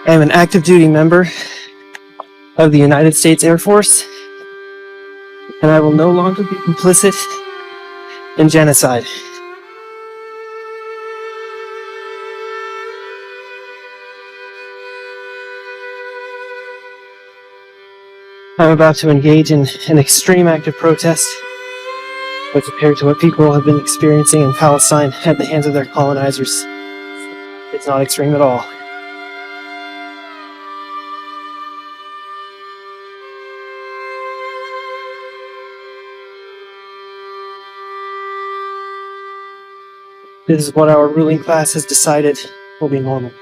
I am an active duty member of the United States Air Force, and I will no longer be complicit in genocide. I'm about to engage in an extreme act of protest when compared to what people have been experiencing in Palestine at the hands of their colonizers. It's not extreme at all. This is what our ruling class has decided will be normal.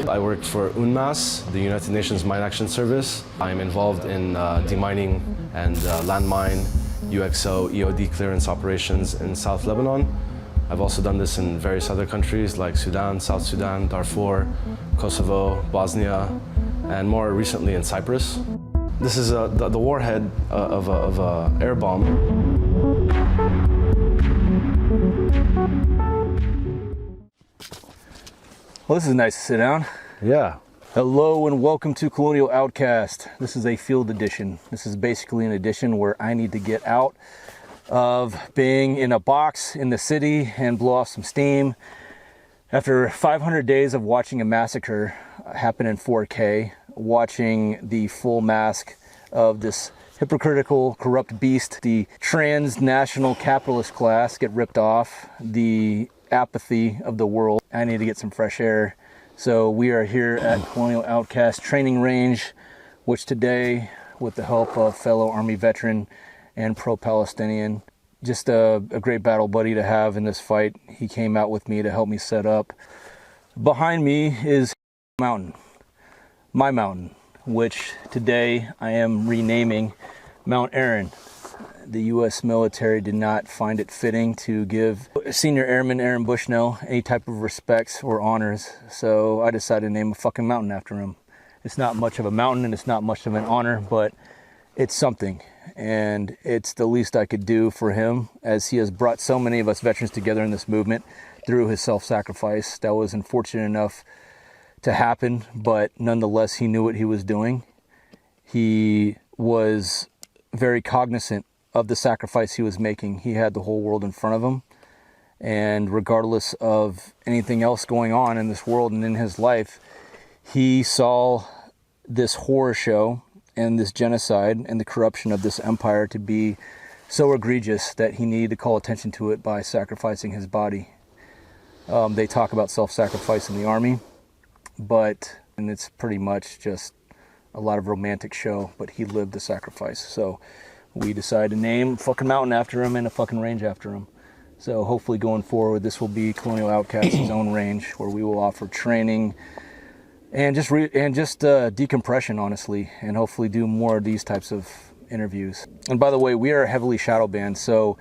I worked for UNMAS, the United Nations Mine Action Service. I'm involved in demining and landmine, UXO, EOD clearance operations in South Lebanon. I've also done this in various other countries like Sudan, South Sudan, Darfur, Kosovo, Bosnia, and more recently in Cyprus. This is the warhead of an air bomb. Well, this is nice to sit down. Yeah. Hello and welcome to Colonial Outcast. This is a field edition. This is basically an edition where I need to get out of being in a box in the city and blow off some steam. After 500 days of watching a massacre happen in 4K, watching the full mask of this hypocritical, corrupt beast, the transnational capitalist class get ripped off, the apathy of the world, I need to get some fresh air. So we are here at Colonial Outcast training range, which today, with the help of fellow Army veteran and pro-Palestinian, just a great battle buddy to have in this fight. He came out with me to help me set up. Behind me is mountain, my mountain, which today I am renaming Mount Aaron. The U.S. military did not find it fitting to give Senior Airman Aaron Bushnell any type of respects or honors, so I decided to name a fucking mountain after him. It's not much of a mountain and it's not much of an honor, but it's something, and it's the least I could do for him, as he has brought so many of us veterans together in this movement through his self-sacrifice. That was unfortunate enough to happen, but nonetheless he knew what he was doing. He was very cognizant of the sacrifice he was making. He had the whole world in front of him, and regardless of anything else going on in this world and in his life, he saw this horror show and this genocide and the corruption of this empire to be so egregious that he needed to call attention to it by sacrificing his body. They talk about self-sacrifice in the army, and it's pretty much just a lot of romantic show, but he lived the sacrifice. So we decided to name a fucking mountain after him and a fucking range after him. So hopefully going forward, this will be Colonial Outcasts' own range, where we will offer training and just decompression, honestly, and hopefully do more of these types of interviews. And by the way, we are heavily shadow banned, so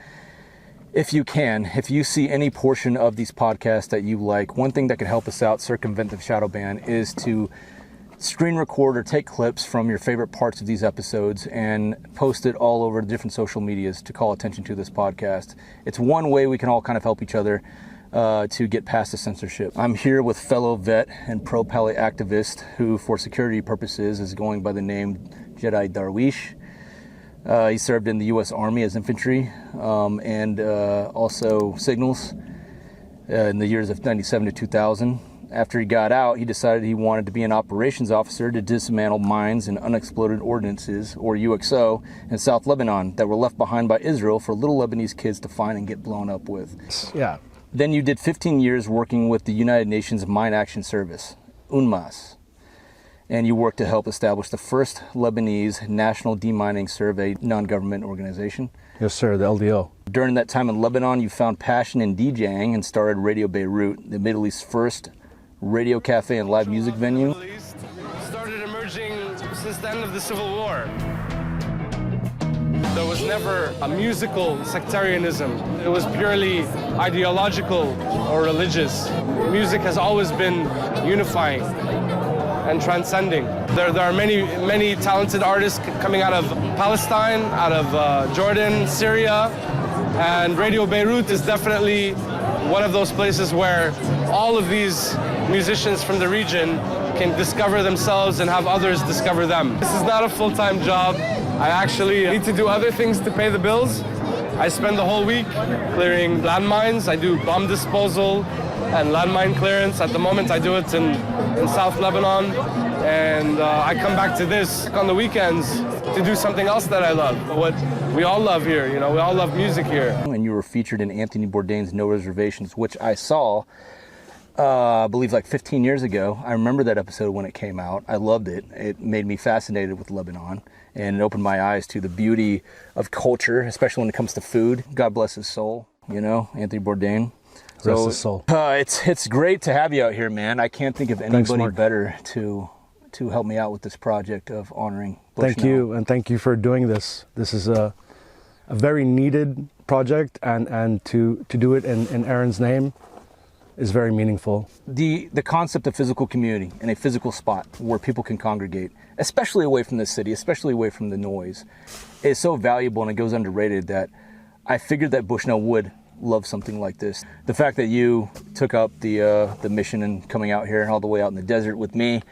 if you see any portion of these podcasts that you like, one thing that could help us out circumvent the shadow ban is to screen record or take clips from your favorite parts of these episodes and post it all over the different social medias to call attention to this podcast. It's one way we can all kind of help each other to get past the censorship. I'm here with fellow vet and pro-Pali activist who, for security purposes, is going by the name Jedi Darwish. He served in the U.S. Army as infantry and also signals in the years of 97 to 2000. After he got out, he decided he wanted to be an operations officer to dismantle mines and unexploded ordnances, or UXO, in South Lebanon that were left behind by Israel for little Lebanese kids to find and get blown up with. Yeah. Then you did 15 years working with the United Nations Mine Action Service, UNMAS, and you worked to help establish the first Lebanese National Demining Survey non-government organization. Yes, sir, the LDO. During that time in Lebanon, you found passion in DJing and started Radio Beirut, the Middle East's first radio cafe and live music venue. Started emerging since the end of the Civil War. There was never a musical sectarianism. It was purely ideological or religious. Music has always been unifying and transcending. There are many talented artists coming out of Palestine, out of Jordan, Syria, and Radio Beirut is definitely one of those places where all of these musicians from the region can discover themselves and have others discover them. This is not a full-time job. I actually need to do other things to pay the bills. I spend the whole week clearing landmines. I do bomb disposal and landmine clearance. At the moment, I do it in South Lebanon. And I come back to this on the weekends to do something else that I love. What we all love here, we all love music here. And you were featured in Anthony Bourdain's No Reservations, which I saw, I believe like 15 years ago. I remember that episode when it came out. I loved it. It made me fascinated with Lebanon, and it opened my eyes to the beauty of culture, especially when it comes to food. God bless his soul, Anthony Bourdain. So his soul. it's great to have you out here, man. I can't think of anybody better to help me out with this project of honoring Bushnell. Thank you, and thank you for doing this. This is a very needed project, and to do it in Aaron's name is very meaningful. The concept of physical community and a physical spot where people can congregate, especially away from the city, especially away from the noise, is so valuable, and it goes underrated that I figured that Bushnell would love something like this. The fact that you took up the mission and coming out here all the way out in the desert with me.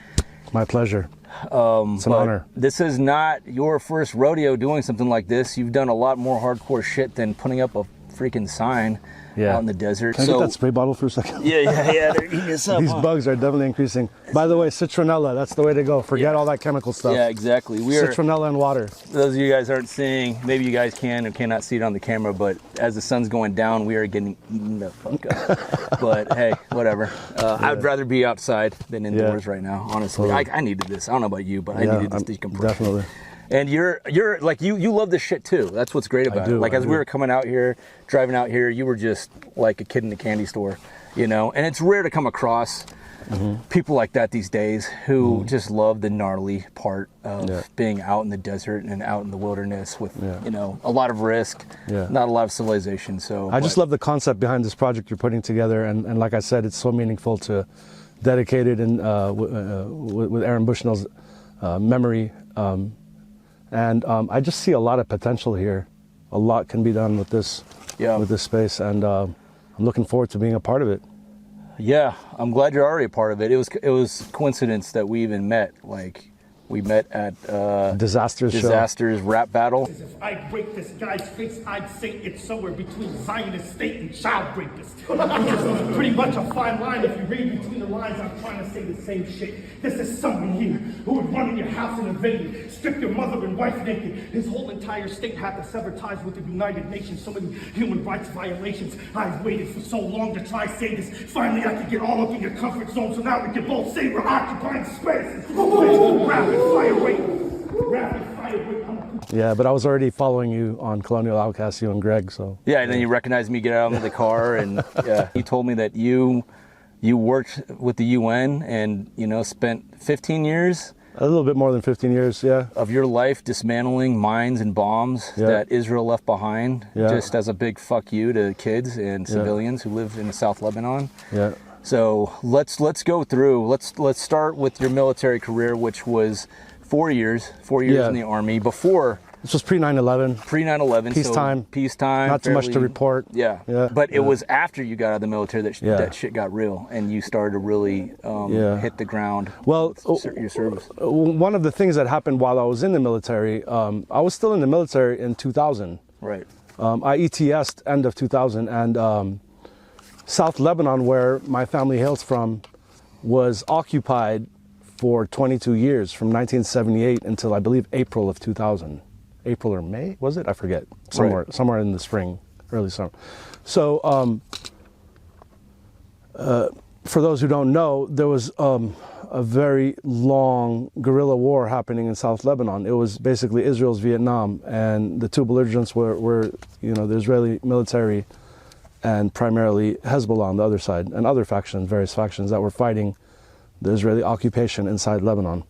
My pleasure. It's an honor. This is not your first rodeo doing something like this. You've done a lot more hardcore shit than putting up a freaking sign out in the desert. Can I get that spray bottle for a second? Yeah, they're eating this up. These bugs are definitely increasing. By the way, citronella, that's the way to go. Forget all that chemical stuff. Yeah, exactly. Citronella and water. Those of you guys aren't seeing, maybe you guys can or cannot see it on the camera, but as the sun's going down, we are getting eaten the fuck up. But hey, whatever. I'd rather be outside than indoors right now, honestly. Totally. I needed this. I don't know about you, but I needed this decompression. Definitely. And you're like, you love this shit too. That's what's great about it. Like, as we were coming out here, driving out here, you were just like a kid in a candy store, you know? And it's rare to come across people like that these days who just love the gnarly part of being out in the desert and out in the wilderness with, you know, a lot of risk, not a lot of civilization. So I just love the concept behind this project you're putting together. And like I said, it's so meaningful to dedicate it with Aaron Bushnell's memory. And I just see a lot of potential here. A lot can be done with this space, and I'm looking forward to being a part of it. Yeah, I'm glad you're already a part of it. It was coincidence that we even met. Like, we met at Disasters rap battle. If I break this guy's face, I'd say it's somewhere between Zionist state and child rapist. Which is pretty much a fine line. If you read between the lines, I'm trying to say the same shit. This is someone here who would run in your house in a venue, strip your mother and wife naked. His whole entire state had to sever ties with the United Nations. So many human rights violations. I've waited for so long to try say this. Finally, I could get all up in your comfort zone, so now we can both say we're occupying space. Yeah, but I was already following you on Colonial Outcasts, you and Greg, so. Yeah, and then you recognized me, get out of the car, and you told me that you worked with the UN and, you know, spent 15 years. A little bit more than 15 years, yeah. Of your life dismantling mines and bombs that Israel left behind, just as a big fuck you to kids and civilians who live in South Lebanon. Yeah. So let's go through. Let's start with your military career, which was 4 years in the Army before. This was pre 9/11. Pre 9/11. Peacetime. So peacetime. Not so much to report. Yeah. But it was after you got out of the military that shit got real, and you started to really hit the ground. Well, your service. One of the things that happened while I was in the military, I was still in the military in 2000. Right. I ETS'd end of 2000, and South Lebanon, where my family hails from, was occupied for 22 years, from 1978 until I believe April of 2000. April or May, was it? I forget. Somewhere in the spring, early summer. So for those who don't know, there was a very long guerrilla war happening in South Lebanon. It was basically Israel's Vietnam, and the two belligerents were you know, the Israeli military and primarily Hezbollah on the other side, and other factions, various factions that were fighting the Israeli occupation inside Lebanon.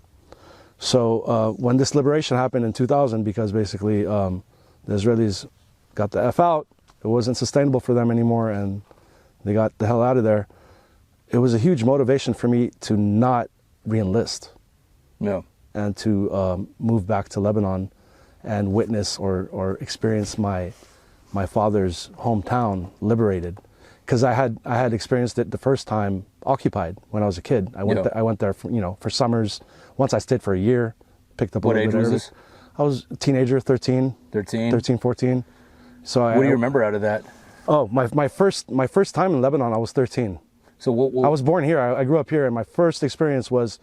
So when this liberation happened in 2000, because basically the Israelis got the F out, it wasn't sustainable for them anymore, and they got the hell out of there, it was a huge motivation for me to not re-enlist. No. And to move back to Lebanon and witness or experience my father's hometown liberated, because I had experienced it the first time occupied when I was a kid. I went there for, you know, for summers. Once I stayed for a year, picked up. What age was this? I was a teenager, 13, 14. So what do you remember out of that? Oh, my first time in Lebanon, I was 13. So what I was born here. I grew up here, and my first experience was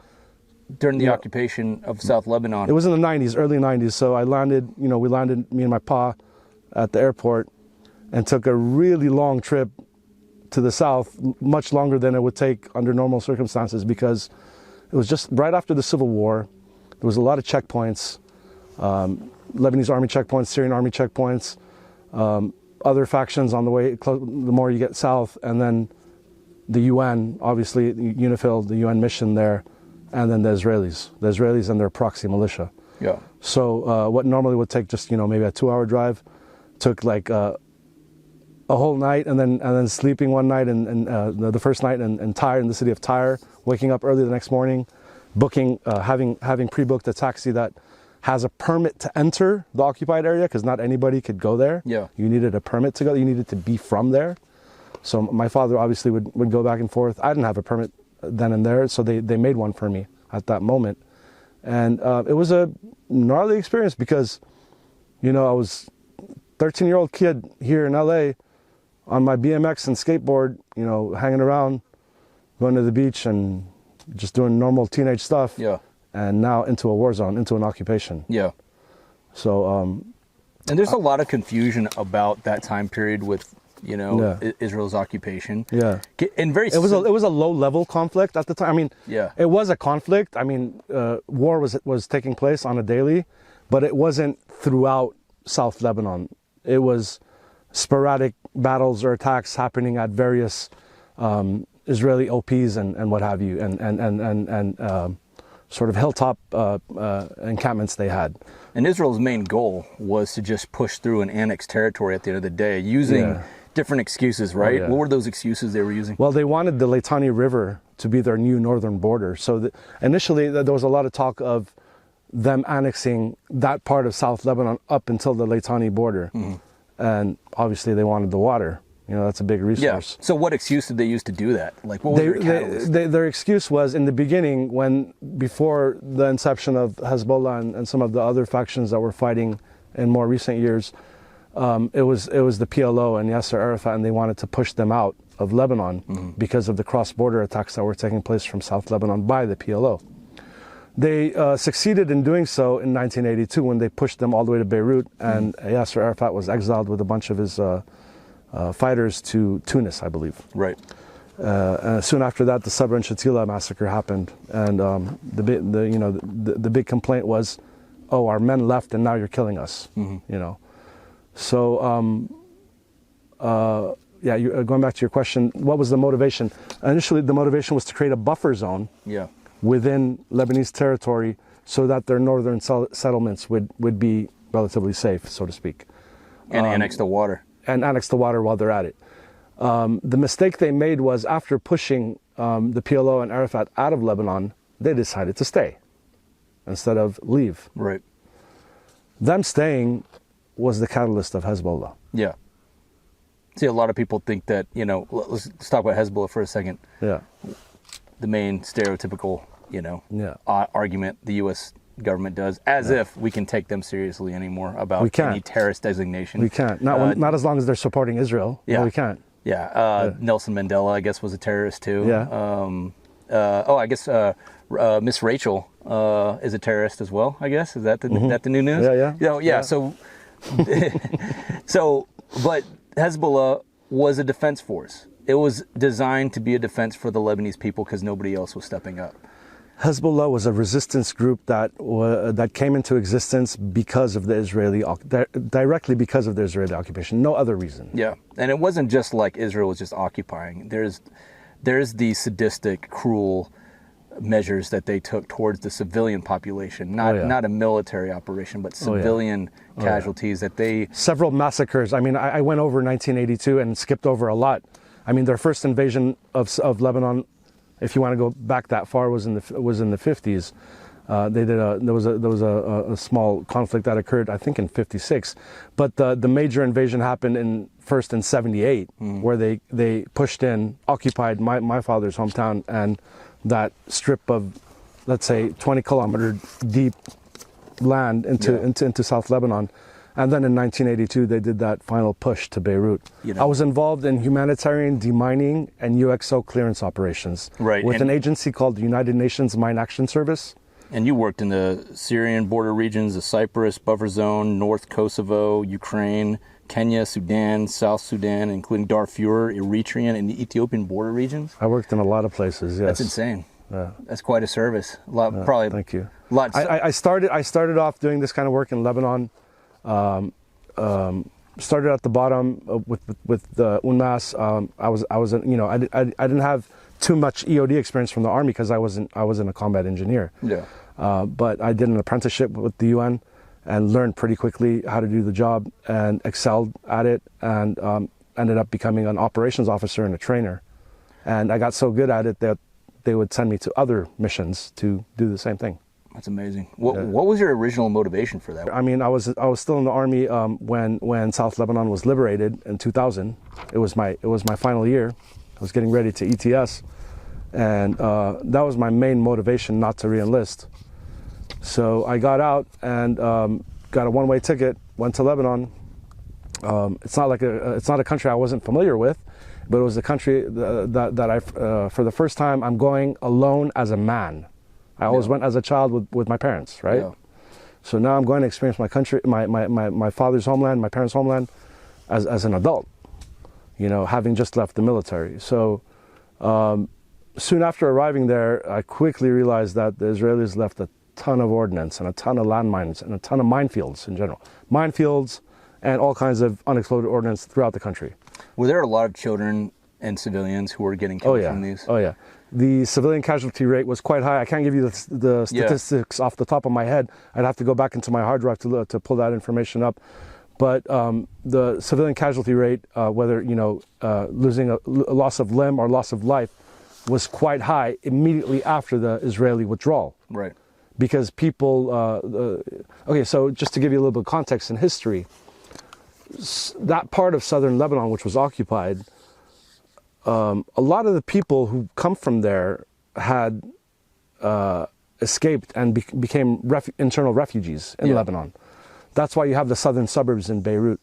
during the occupation of South Lebanon. It was in the 90s, early 90s. So I landed, you know, we landed, me and my pa, at the airport, and took a really long trip to the south, much longer than it would take under normal circumstances, because it was just right after the Civil War. There was a lot of checkpoints, Lebanese army checkpoints, Syrian army checkpoints, other factions on the way, the more you get south, and then the UN, obviously, UNIFIL, the UN mission there, and then the Israelis and their proxy militia. Yeah. So what normally would take just, maybe a 2-hour drive, took like a whole night, and then sleeping one night, and the first night in Tyre, in the city of Tyre, waking up early the next morning, booking, having pre-booked a taxi that has a permit to enter the occupied area, because not anybody could go there. Yeah. You needed a permit to go. You needed to be from there. So my father obviously would go back and forth. I didn't have a permit then and there, so they made one for me at that moment. And it was a gnarly experience because, I was a 13-year-old kid here in LA on my BMX and skateboard, hanging around, going to the beach and just doing normal teenage stuff. Yeah. And now into a war zone, into an occupation. Yeah. So, and there's a lot of confusion about that time period with, Israel's occupation. Yeah. And it was a low level conflict at the time. I mean, yeah, it was a conflict. I mean, war was taking place on a daily, but it wasn't throughout South Lebanon. It was sporadic battles or attacks happening at various Israeli OPs and what have you, and sort of hilltop encampments they had. And Israel's main goal was to just push through and annex territory at the end of the day, using different excuses, right? Oh, yeah. What were those excuses they were using? Well, they wanted the Litani River to be their new northern border. So initially, there was a lot of talk of them annexing that part of South Lebanon up until the Litani border. Mm-hmm. And obviously, they wanted the water. That's a big resource. Yeah. So what excuse did they use to do that? Like, what was their catalyst? Their excuse was, in the beginning, before the inception of Hezbollah and some of the other factions that were fighting in more recent years, it was the PLO and Yasser Arafat, and they wanted to push them out of Lebanon because of the cross-border attacks that were taking place from South Lebanon by the PLO. They succeeded in doing so in 1982 when they pushed them all the way to Beirut, and Yasser Arafat was exiled with a bunch of his fighters to Tunis, I believe. Right. Soon after that, the Sabra and Shatila massacre happened, and the big complaint was, "Oh, our men left, and now you're killing us." So, going back to your question, what was the motivation? Initially, the motivation was to create a buffer zone within Lebanese territory so that their northern settlements would be relatively safe, so to speak. And annex the water. And annex the water while they're at it. The mistake they made was, after pushing the PLO and Arafat out of Lebanon, they decided to stay instead of leave. Right. Them staying was the catalyst of Hezbollah. Yeah. See, a lot of people think that, let's talk about Hezbollah for a second. Yeah. The main stereotypical, argument the U.S. government does, as if we can take them seriously anymore about any terrorist designation. We can't. Not as long as they're supporting Israel. Yeah. No, we can't. Yeah. Nelson Mandela, I guess, was a terrorist too. Yeah. I guess Miss Rachel is a terrorist as well, I guess. Is that the new news? Yeah. So, but Hezbollah was a defense force. It was designed to be a defense for the Lebanese people because nobody else was stepping up. Hezbollah was a resistance group that came into existence because of directly because of the Israeli occupation, no other reason. Yeah, and it wasn't just like Israel was just occupying. There's the sadistic, cruel measures that they took towards the civilian population, not a military operation, but civilian casualties that they... Several massacres. I mean, I went over 1982 and skipped over a lot. I mean, their first invasion of Lebanon, if you want to go back that far, was in the 50s. There was a small conflict that occurred, I think, in 56. But the major invasion happened first in 78, where they pushed in, occupied my father's hometown and that strip of, let's say, 20-kilometer deep land into South Lebanon. And then in 1982, they did that final push to Beirut. I was involved in humanitarian demining and UXO clearance operations with an agency called the United Nations Mine Action Service. And you worked in the Syrian border regions, the Cyprus buffer zone, North Kosovo, Ukraine, Kenya, Sudan, South Sudan, including Darfur, Eritrean, and the Ethiopian border regions. I worked in a lot of places, yes. That's insane. Yeah. That's quite a service. Probably. Thank you. Lots. I started off doing this kind of work in Lebanon started at the bottom with the UNMAS. I was you know, I didn't have too much EOD experience from the Army because I wasn't a combat engineer. Yeah. But I did an apprenticeship with the UN and learned pretty quickly how to do the job and excelled at it, and ended up becoming an operations officer and a trainer. And I got so good at it that they would send me to other missions to do the same thing. That's amazing. What was your original motivation for that? I mean, I was still in the Army when South Lebanon was liberated in 2000. It was my final year. I was getting ready to ETS, and that was my main motivation not to re-enlist. So I got out and got a one-way ticket, went to Lebanon. It's not a country I wasn't familiar with, but it was a country that I, for the first time, I'm going alone as a man. I always went as a child with my parents, right? Yeah. So now I'm going to experience my country, my father's homeland, my parents' homeland, as an adult, you know, having just left the military. So soon after arriving there, I quickly realized that the Israelis left a ton of ordnance and a ton of landmines and a ton of minefields in general. Minefields and all kinds of unexploded ordnance throughout the country. Were there a lot of children and civilians who were getting killed from these? Oh yeah. The civilian casualty rate was quite high. I can't give you the statistics off the top of my head. I'd have to go back into my hard drive to pull that information up. But the civilian casualty rate, whether, you know, losing a loss of limb or loss of life, was quite high immediately after the Israeli withdrawal. Right. Because people, okay, so just to give you a little bit of context and history, that part of southern Lebanon, which was occupied, a lot of the people who come from there had escaped and became internal refugees in Lebanon. That's why you have the southern suburbs in Beirut.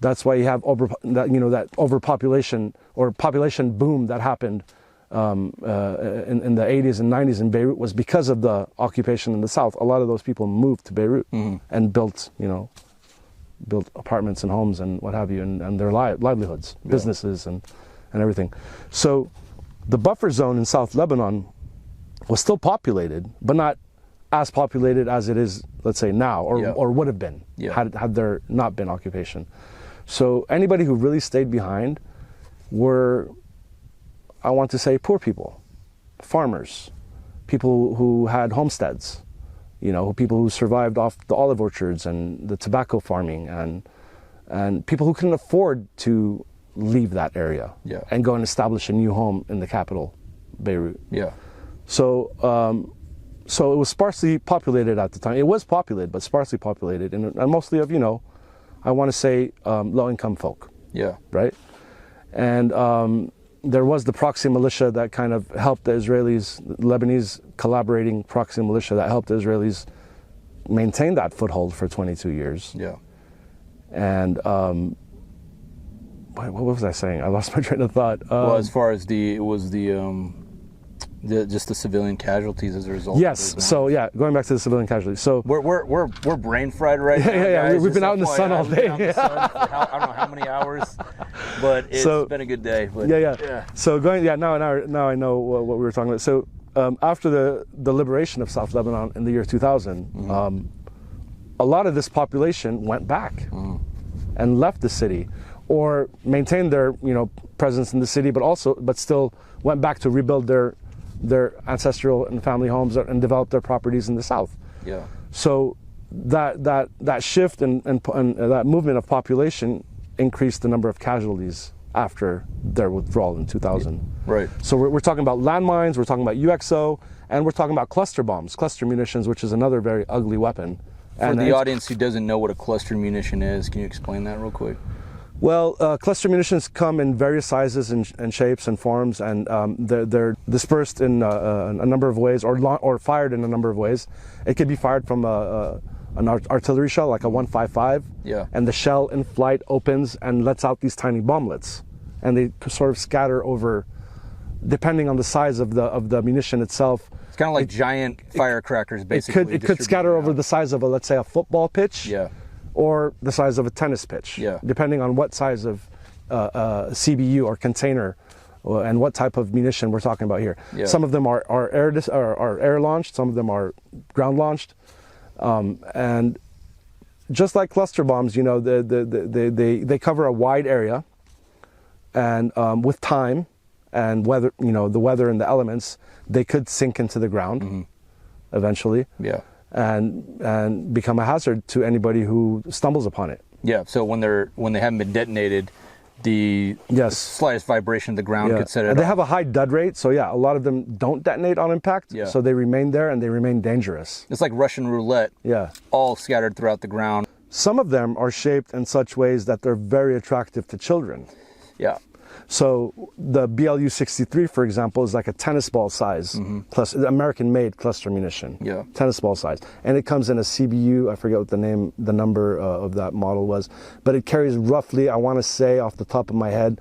That's why you have that overpopulation or population boom that happened in the 80s and 90s in Beirut was because of the occupation in the south. A lot of those people moved to Beirut and built apartments and homes and what have you, and their livelihoods, businesses and everything. So the buffer zone in South Lebanon was still populated, but not as populated as it is, let's say, now, or would have been had there not been occupation. So anybody who really stayed behind were, I want to say, poor people, farmers, people who had homesteads, you know, people who survived off the olive orchards and the tobacco farming, and people who couldn't afford to leave that area and go and establish a new home in the capital, Beirut. Yeah. So so it was sparsely populated at the time. It was populated, but sparsely populated, and mostly of, you know, I want to say low-income folk. Yeah. Right? And there was the proxy militia that kind of helped the Israelis, Lebanese collaborating proxy militia that helped the Israelis maintain that foothold for 22 years. Yeah. And what was I saying? I lost my train of thought. Well, as far as just the civilian casualties as a result. Yes. So yeah, going back to the civilian casualties. So we're brain fried right now. Guys. We've been out in the sun all day. I don't know how many hours, but it's been a good day. But yeah. So now I know what we were talking about. So after the liberation of South Lebanon in the year 2000, a lot of this population went back and left the city, or maintained their presence in the city, but still went back to rebuild their ancestral and family homes and develop their properties in the south. Yeah. So that shift and that movement of population increased the number of casualties after their withdrawal in 2000. Right. So we're talking about landmines, we're talking about UXO, and we're talking about cluster bombs, cluster munitions, which is another very ugly weapon. For the audience who doesn't know what a cluster munition is, can you explain that real quick? Well, cluster munitions come in various sizes and shapes and forms, and they're dispersed in a number of ways, or fired in a number of ways. It could be fired from an artillery shell, like a 155, and the shell in flight opens and lets out these tiny bomblets, and they sort of scatter over, depending on the size of the munition itself. It's kind of like giant firecrackers, basically. It could scatter over the size of let's say a football pitch. Yeah. Or the size of a tennis pitch, depending on what size of CBU or container and what type of munition we're talking about here. Yeah. Some of them are air launched, some of them are ground launched, and just like cluster bombs, you know, they cover a wide area, and with time and weather, you know, the weather and the elements, they could sink into the ground eventually. Yeah. And become a hazard to anybody who stumbles upon it. Yeah. So when they haven't been detonated, the slightest vibration of the ground could set it and they off. have a high dud rate, so yeah, a lot of them don't detonate on impact. Yeah. So they remain there and they remain dangerous. It's like Russian roulette. Yeah. All scattered throughout the ground. Some of them are shaped in such ways that they're very attractive to children. Yeah. So the BLU 63, for example, is like a tennis ball size, American-made cluster munition. Yeah. Tennis ball size, and it comes in a CBU. I forget what the number of that model was, but it carries roughly, I want to say off the top of my head,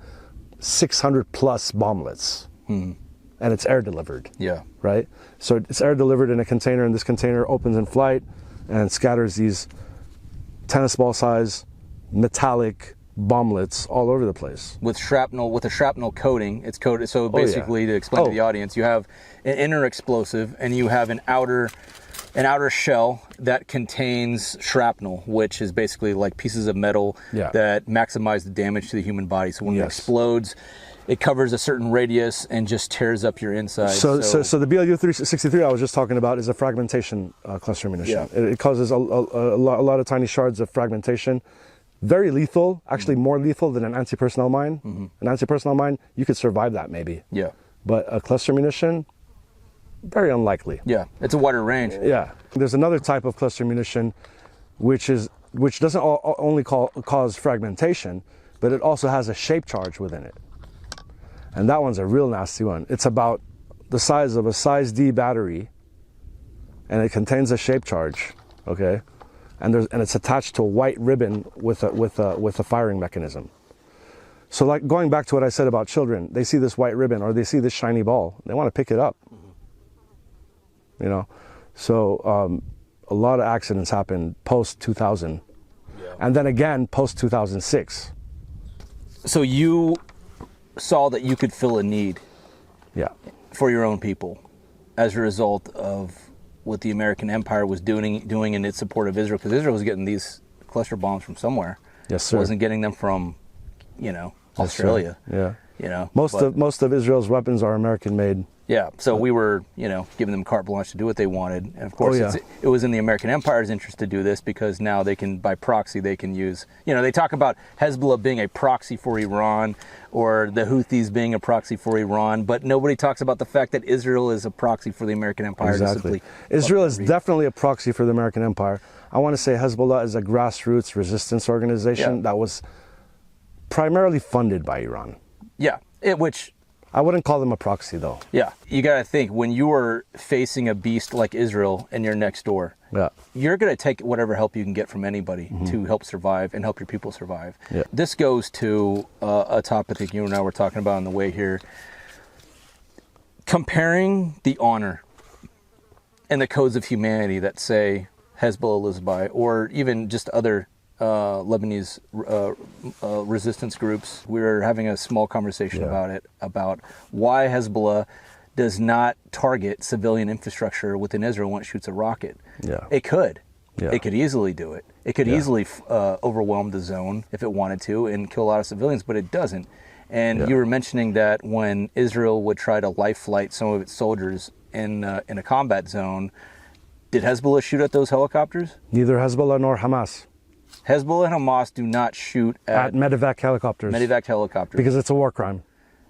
600 plus bomblets, and it's air delivered. Yeah. Right. So it's air delivered in a container, and this container opens in flight and scatters these tennis ball size metallic bomblets all over the place. With a shrapnel coating, it's coated. So basically, to explain to the audience, you have an inner explosive and you have an outer shell that contains shrapnel, which is basically like pieces of metal that maximize the damage to the human body. So when it explodes, it covers a certain radius and just tears up your inside. So the BLU 363 I was just talking about is a fragmentation cluster munition. Yeah. It causes a lot of tiny shards of fragmentation. Very lethal, actually more lethal than an anti-personnel mine. An anti-personnel mine, you could survive that maybe. Yeah. But a cluster munition, very unlikely. Yeah, it's a wider range. Yeah. There's another type of cluster munition which doesn't only cause fragmentation, but it also has a shape charge within it. And that one's a real nasty one. It's about the size of a size D battery, and it contains a shape charge, okay? And it's attached to a white ribbon with a firing mechanism. So like going back to what I said about children, they see this white ribbon or they see this shiny ball, they want to pick it up. You know, so a lot of accidents happened post 2000, and then again post 2006. So you saw that you could fill a need, for your own people, as a result of what the American empire was doing in its support of Israel, because Israel was getting these cluster bombs from somewhere. Yes, sir. It wasn't getting them from, Australia. Yeah. Most of Israel's weapons are American made. Yeah, so we were, giving them carte blanche to do what they wanted. And of course, it was in the American empire's interest to do this, because now they can, by proxy, they can use, they talk about Hezbollah being a proxy for Iran, or the Houthis being a proxy for Iran, but nobody talks about the fact that Israel is a proxy for the American empire. Exactly. Israel is definitely a proxy for the American empire. I want to say Hezbollah is a grassroots resistance organization that was primarily funded by Iran. Yeah, which... I wouldn't call them a proxy, though. Yeah, you got to think, when you are facing a beast like Israel and you're next door, you're going to take whatever help you can get from anybody to help survive and help your people survive. Yeah. This goes to a topic that you and I were talking about on the way here. Comparing the honor and the codes of humanity that, say, Hezbollah lives by, or even just other Lebanese resistance groups. We were having a small conversation about it, about why Hezbollah does not target civilian infrastructure within Israel when it shoots a rocket. Yeah. It could. Yeah. It could easily do it. It could easily overwhelm the zone if it wanted to and kill a lot of civilians, but it doesn't. And you were mentioning that when Israel would try to life flight some of its soldiers in a combat zone, did Hezbollah shoot at those helicopters? Neither Hezbollah nor Hamas. Hezbollah and Hamas do not shoot at medevac helicopters. Medevac helicopters. Because it's a war crime.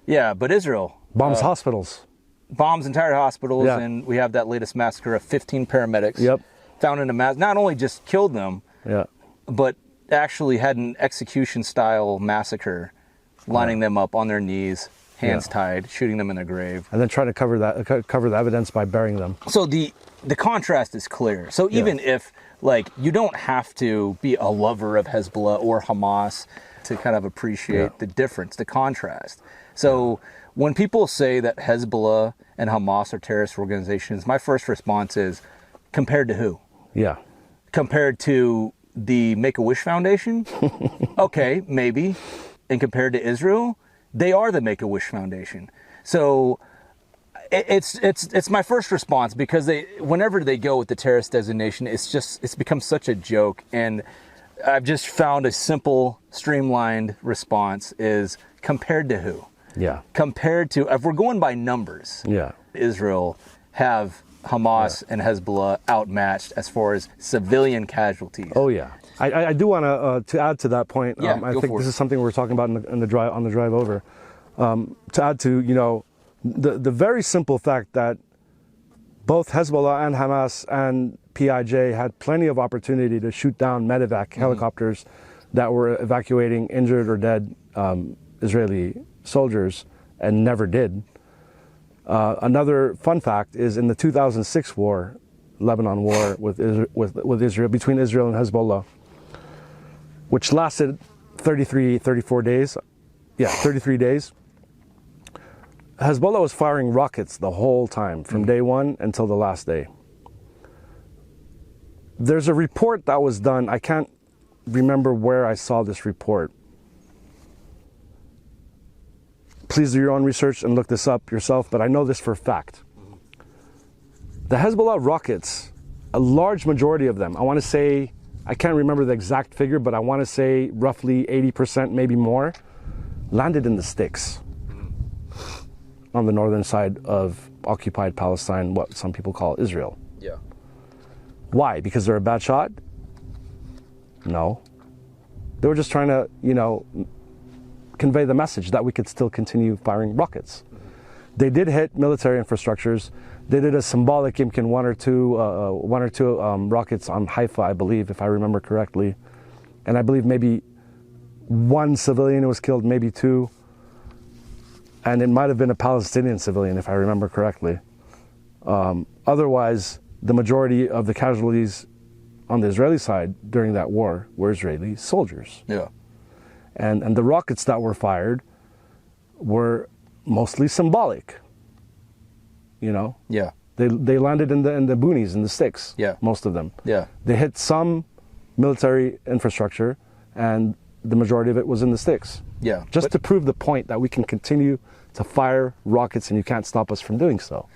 Yeah, but Israel bombs hospitals. Bombs entire hospitals, and we have that latest massacre of 15 paramedics found in a mass. Not only just killed them, but actually had an execution-style massacre, lining them up on their knees, hands tied, shooting them in their grave, and then trying to cover the evidence by burying them. So the contrast is clear. So even if, like, you don't have to be a lover of Hezbollah or Hamas to kind of appreciate the difference, the contrast. So when people say that Hezbollah and Hamas are terrorist organizations, my first response is, compared to who? Yeah. Compared to the Make-A-Wish Foundation? Okay, maybe. And compared to Israel, they are the Make-A-Wish Foundation. So It's my first response, because whenever they go with the terrorist designation, it's become such a joke, and I've just found a simple, streamlined response is compared to who? Yeah. Compared to, if we're going by numbers, Yeah. Israel have Hamas and Hezbollah outmatched as far as civilian casualties. Oh yeah. I do want to add to that point. Yeah, I go think for this it. is something we're talking about on the drive over. To add to, you know, the very simple fact that both Hezbollah and Hamas and PIJ had plenty of opportunity to shoot down medevac helicopters that were evacuating injured or dead Israeli soldiers and never did. Another fun fact is in the 2006 war, Lebanon war with Israel, between Israel and Hezbollah, which lasted 34 days. Yeah, 33 days. Hezbollah was firing rockets the whole time, from day one until the last day. There's a report that was done. I can't remember where I saw this report. Please do your own research and look this up yourself, but I know this for a fact. The Hezbollah rockets, a large majority of them, I want to say, I can't remember the exact figure, but I want to say roughly 80%, maybe more, landed in the sticks on the northern side of occupied Palestine, what some people call Israel. Yeah. Why? Because they're a bad shot? No. They were just trying to, you know, convey the message that we could still continue firing rockets. They did hit military infrastructures. They did a symbolic Yimkin one or two rockets on Haifa, I believe, if I remember correctly. And I believe maybe one civilian was killed, maybe two. And it might have been a Palestinian civilian, if I remember correctly. Otherwise, the majority of the casualties on the Israeli side during that war were Israeli soldiers. Yeah. And the rockets that were fired were mostly symbolic. You know? Yeah. They landed in the boonies, in the sticks. Yeah. Most of them. Yeah. They hit some military infrastructure, and the majority of it was in the sticks. Yeah. Just to prove the point that we can continue to fire rockets and you can't stop us from doing so.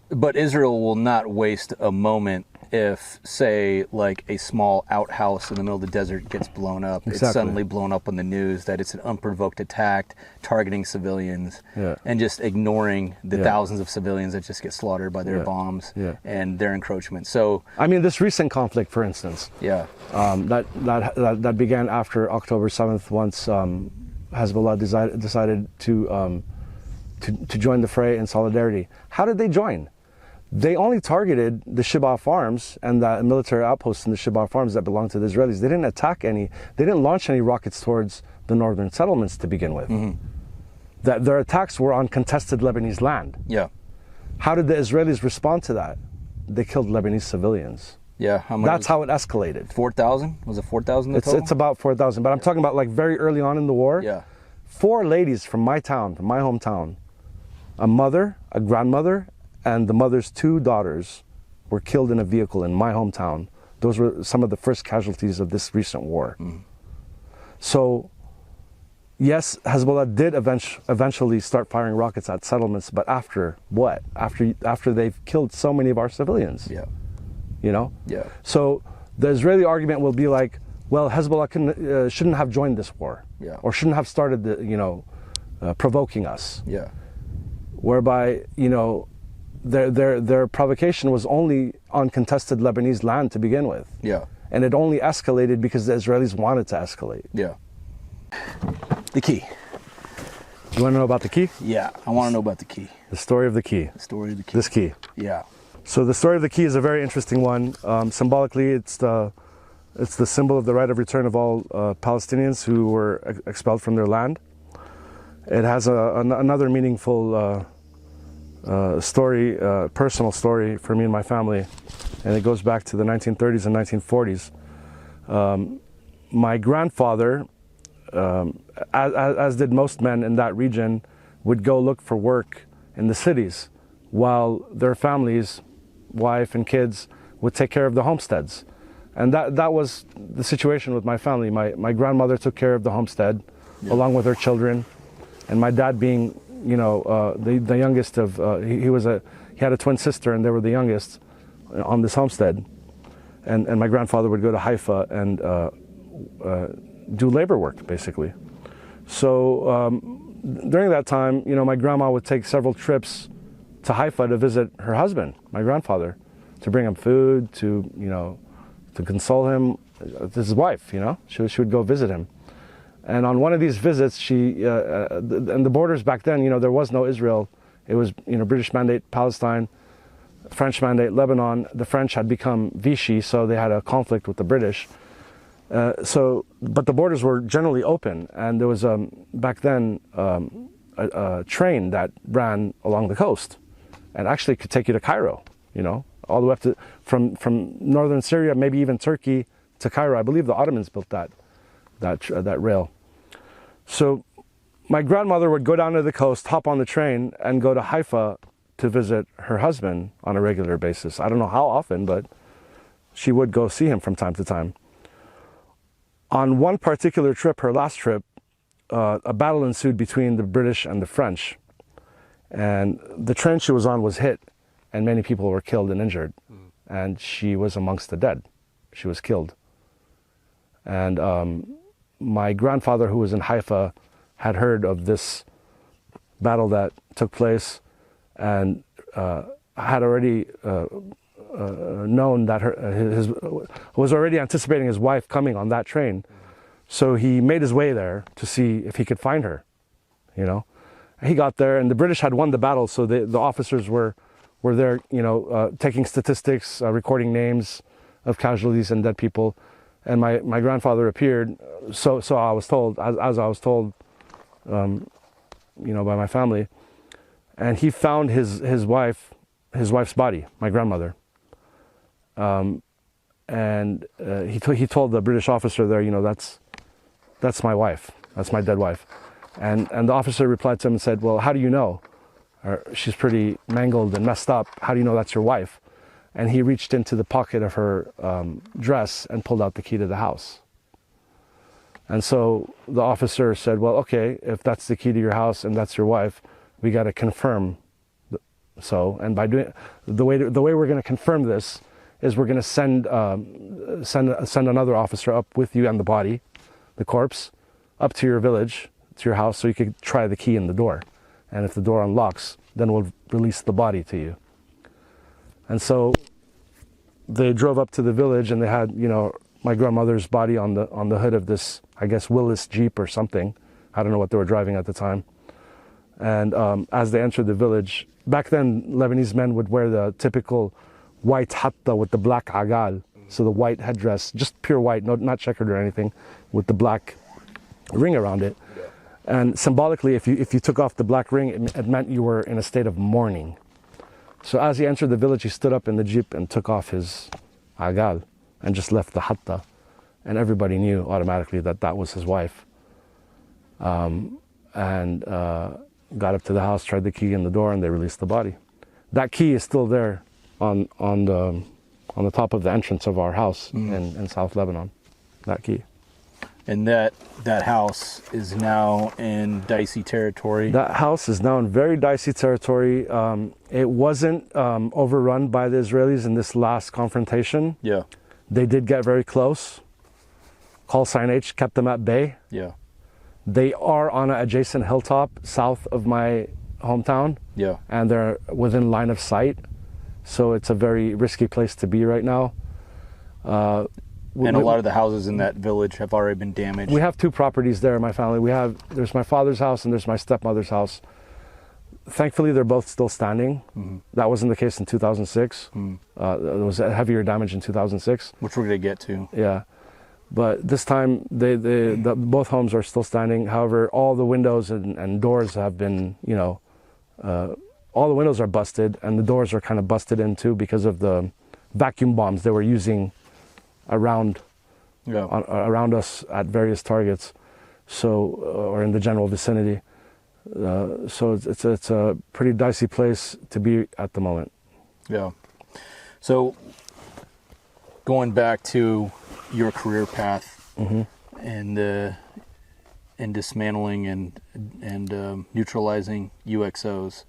But Israel will not waste a moment if, say, like a small outhouse in the middle of the desert gets blown up. Exactly. It's suddenly blown up on the news that it's an unprovoked attack targeting civilians, and just ignoring the thousands of civilians that just get slaughtered by their bombs and their encroachment. So, I mean, this recent conflict, for instance, that began after October 7th, once Hezbollah decided to join the fray in solidarity. How did they join? They only targeted the Shibah farms and the military outposts in the Shibah farms that belonged to the Israelis. They didn't attack any, they didn't launch any rockets towards the northern settlements to begin with. That their attacks were on contested Lebanese land. yeah. How did the Israelis respond to that? They killed Lebanese civilians. Yeah. How much? That's how it escalated. 4,000? Was it 4,000 It's about 4,000, but I'm talking about like very early on in the war. Yeah. 4 ladies from my town, from my hometown, a mother, a grandmother, and the mother's 2 daughters were killed in a vehicle in my hometown. Those were some of the first casualties of this recent war. So, yes, Hezbollah did eventually start firing rockets at settlements, but after what? After they've killed so many of our civilians. Yeah. You know? Yeah. So the Israeli argument will be like, well, Hezbollah shouldn't have joined this war, or shouldn't have started provoking us. Yeah. Whereby, you know, their provocation was only on contested Lebanese land to begin with. Yeah. And it only escalated because the Israelis wanted to escalate. Yeah. The key. You want to know about the key? Yeah, I want to know about the key. The story of the key. The story of the key. This key. Yeah. So the story of the key is a very interesting one. Symbolically, it's the symbol of the right of return of all Palestinians who were expelled from their land. It has another meaningful story, personal story for me and my family, and it goes back to the 1930s and 1940s. My grandfather, as did most men in that region, would go look for work in the cities, while their families, wife and kids, would take care of the homesteads. And that was the situation with my family. My grandmother took care of the homestead along with her children, and my dad, being the youngest of, he had a twin sister, and they were the youngest on this homestead. And my grandfather would go to Haifa and do labor work, basically. So during that time, my grandma would take several trips to Haifa to visit her husband, my grandfather, to bring him food, to console him. His wife, she would go visit him. And on one of these visits, and the borders back then, there was no Israel. It was, British mandate Palestine, French mandate Lebanon. The French had become Vichy, so they had a conflict with the British. But the borders were generally open, and there was back then a train that ran along the coast, and actually could take you to Cairo, all the way up to from northern Syria, maybe even Turkey to Cairo. I believe the Ottomans built that rail. So my grandmother would go down to the coast, hop on the train, and go to Haifa to visit her husband on a regular basis. I don't know how often, but she would go see him from time to time. On one particular trip, her last trip, a battle ensued between the British and the French. And the train she was on was hit, and many people were killed and injured. And she was amongst the dead. She was killed. And my grandfather, who was in Haifa, had heard of this battle that took place, and had already known that was already anticipating his wife coming on that train. So he made his way there to see if he could find her, He got there, and the British had won the battle, so the officers were there, taking statistics, recording names of casualties and dead people. And my grandfather appeared, so I was told, as I was told, by my family, and he found his wife's body, my grandmother, and he told the British officer there, that's my wife, that's my dead wife, and the officer replied to him and said, well, how do you know? She's pretty mangled and messed up. How do you know that's your wife? And he reached into the pocket of her dress and pulled out the key to the house. And so the officer said, well, okay, if that's the key to your house and that's your wife, we got to confirm so. And by doing the way we're going to confirm this is we're going to send another officer up with you and the body, the corpse, up to your village, to your house, so you could try the key in the door. And if the door unlocks, then we'll release the body to you. And so they drove up to the village, and they had, my grandmother's body on the hood of this, I guess, Willis Jeep or something. I don't know what they were driving at the time. And as they entered the village, back then Lebanese men would wear the typical white hatta with the black agal, so the white headdress, just pure white, not checkered or anything, with the black ring around it. And symbolically, if you took off the black ring, it meant you were in a state of mourning. So as he entered the village, he stood up in the jeep and took off his agal and just left the hatta. And everybody knew automatically that was his wife. And got up to the house, tried the key in the door, and they released the body. That key is still there on the top of the entrance of our house in South Lebanon, that key. And that house is now in dicey territory. That house is now in very dicey territory. It wasn't overrun by the Israelis in this last confrontation. Yeah. They did get very close. Col Sign H kept them at bay. Yeah. They are on an adjacent hilltop south of my hometown. Yeah. And they're within line of sight. So it's a very risky place to be right now. And a lot of the houses in that village have already been damaged. We have two properties there in my family. There's my father's house and there's my stepmother's house. Thankfully, they're both still standing. Mm-hmm. That wasn't the case in 2006. Mm-hmm. There was heavier damage in 2006. Which we're going to get to. Yeah. But this time, both homes are still standing. However, all the windows and doors have been, all the windows are busted, and the doors are kind of busted in too because of the vacuum bombs they were using around us at various targets, or in the general vicinity. So it's a pretty dicey place to be at the moment. Yeah. So going back to your career path, mm-hmm. and and dismantling and neutralizing UXOs.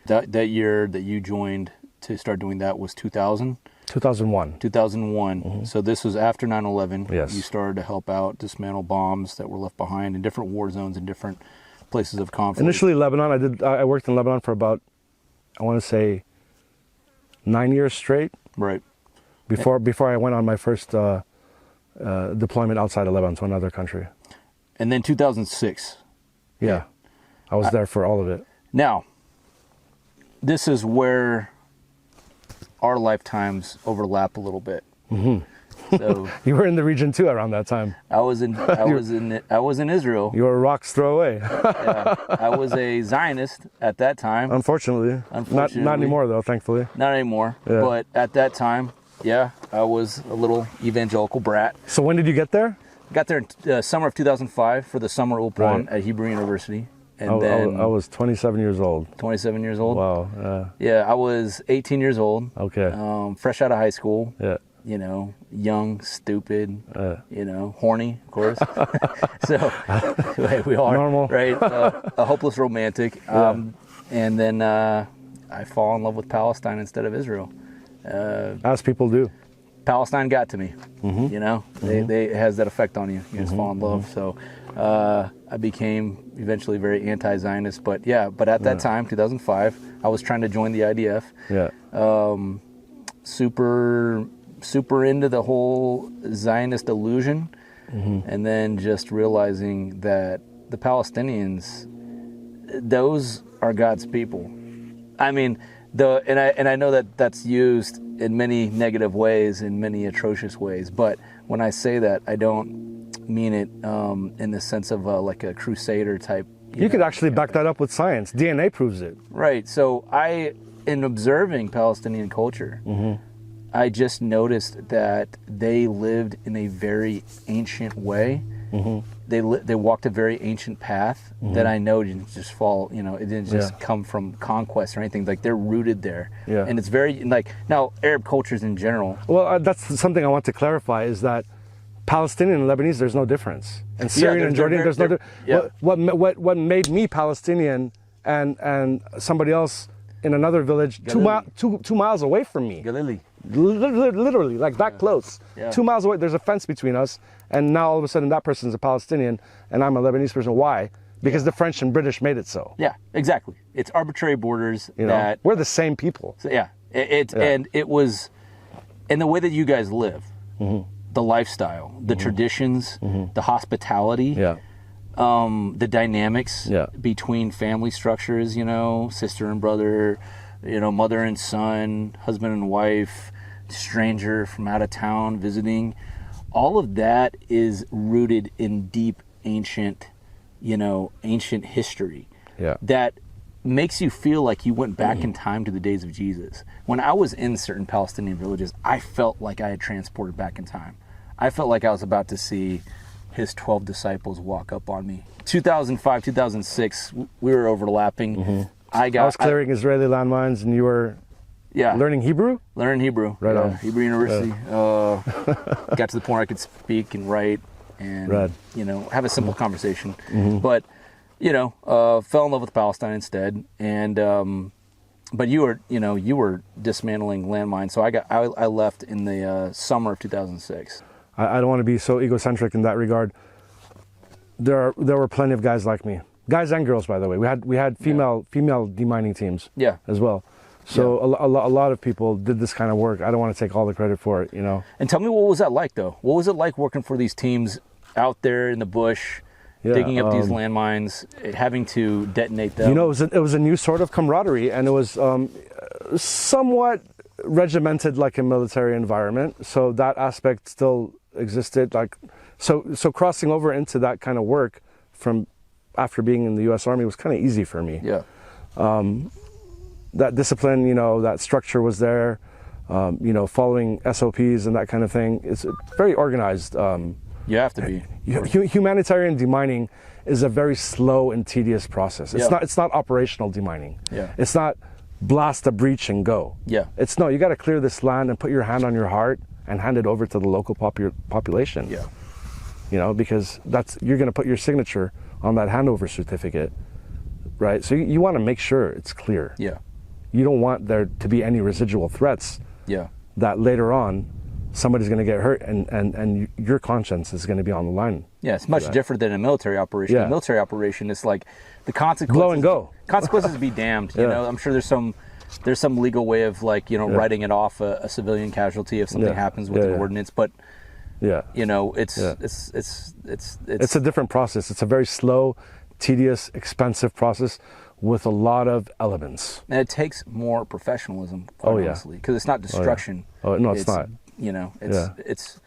That year that you joined to start doing that was 2000? 2001. 2001. So this was after 9/11. Yes. You started to help out dismantle bombs that were left behind in different war zones and different places of conflict. Initially, Lebanon. I worked in Lebanon for about, I want to say, 9 years straight. Right. Before I went on my first deployment outside of Lebanon to another country. And then 2006. Yeah, I was there for all of it. Now, this is where our lifetimes overlap a little bit. So You were in the region too around that time. I was in Israel. You were a rock's throw away. Yeah, I was a Zionist at that time. Unfortunately. Unfortunately. Not anymore though, thankfully. Not anymore. Yeah. But at that time, yeah, I was a little evangelical brat. So when did you get there? Got there in summer of 2005 for the summer Ulpan Right. at Hebrew University. And then I was 27 years old. 27 years old. Wow. Yeah, I was 18 years old. Okay. Fresh out of high school. Yeah. You know, young, stupid, you know, horny, of course. So we are Normal. right? A hopeless romantic. And then I fall in love with Palestine instead of Israel. As people do. Palestine got to me. You know, it has that effect on you. You just fall in love. So I became eventually very anti-Zionist. But at that time, 2005, I was trying to join the IDF. Yeah. Super into the whole Zionist illusion, and then just realizing that the Palestinians, those are God's people. I mean, and I know that that's used in many negative ways, in many atrocious ways, but when I say that, I don't mean it in the sense of like a crusader type. You could actually back that up with science. DNA proves it. Right. So in observing Palestinian culture, I just noticed that they lived in a very ancient way. They walked a very ancient path that I know didn't just fall, you know, it didn't just come from conquest or anything. Like, they're rooted there. Yeah. And it's very, like, now Arab cultures in general. Well, that's something I want to clarify, is that Palestinian and Lebanese, there's no difference. And Syrian and Jordan, there's no difference. Yeah. What made me Palestinian and somebody else in another village two miles away from me. Galili. Literally, like that close. Yeah. 2 miles away, there's a fence between us, and now all of a sudden that person's a Palestinian and I'm a Lebanese person. Why? Because the French and British made it so. Yeah, exactly. It's arbitrary borders You know, that we're the same people. So, and it was, and the way that you guys live, the lifestyle, the traditions, the hospitality, the dynamics between family structures, you know, sister and brother, you know, mother and son, husband and wife, stranger from out of town visiting. All of that is rooted in deep ancient history. Yeah. That makes you feel like you went back in time to the days of Jesus. When I was in certain Palestinian villages, I felt like I had transported back in time. I felt like I was about to see his 12 disciples walk up on me. 2005, 2006, we were overlapping. I was clearing Israeli landmines and you were learning Hebrew? Learning Hebrew. Right on. Hebrew University. Got to the point where I could speak and write and, you know, have a simple conversation. But, you know, fell in love with Palestine instead. And, but you were dismantling landmines. So I left in the summer of 2006. I don't want to be so egocentric in that regard. There were plenty of guys like me. Guys and girls, by the way. We had female demining teams as well. So a lot of people did this kind of work. I don't want to take all the credit for it, you know. And tell me, what was that like, though? What was it like working for these teams out there in the bush, digging up these landmines, having to detonate them? You know, it was a new sort of camaraderie, and it was somewhat regimented like a military environment. So that aspect still existed. Like, so crossing over into that kind of work from after being in the U.S. Army was kind of easy for me. Yeah. That discipline, you know, that structure was there, you know, following SOPs and that kind of thing. It's very organized. You have to be. Humanitarian demining is a very slow and tedious process. It's not operational demining. Yeah. It's not blast a breach and go. Yeah. It's you got to clear this land and put your hand on your heart and hand it over to the local population. Yeah. you know, because you're going to put your signature on that handover certificate, right? So you want to make sure it's clear. Yeah. You don't want there to be any residual threats. Yeah. That later on somebody's going to get hurt and your conscience is going to be on the line. Yeah, it's much different than a military operation. Yeah. A military operation is like the consequences. Blow and go. Consequences be damned. You know, I'm sure there's some legal way of like, you know, writing it off a civilian casualty if something happens with an ordinance, but you know, it's a different process. It's a very slow, tedious, expensive process with a lot of elements. And it takes more professionalism, quite honestly, because it's not destruction. Oh, no, it's not. You know, it's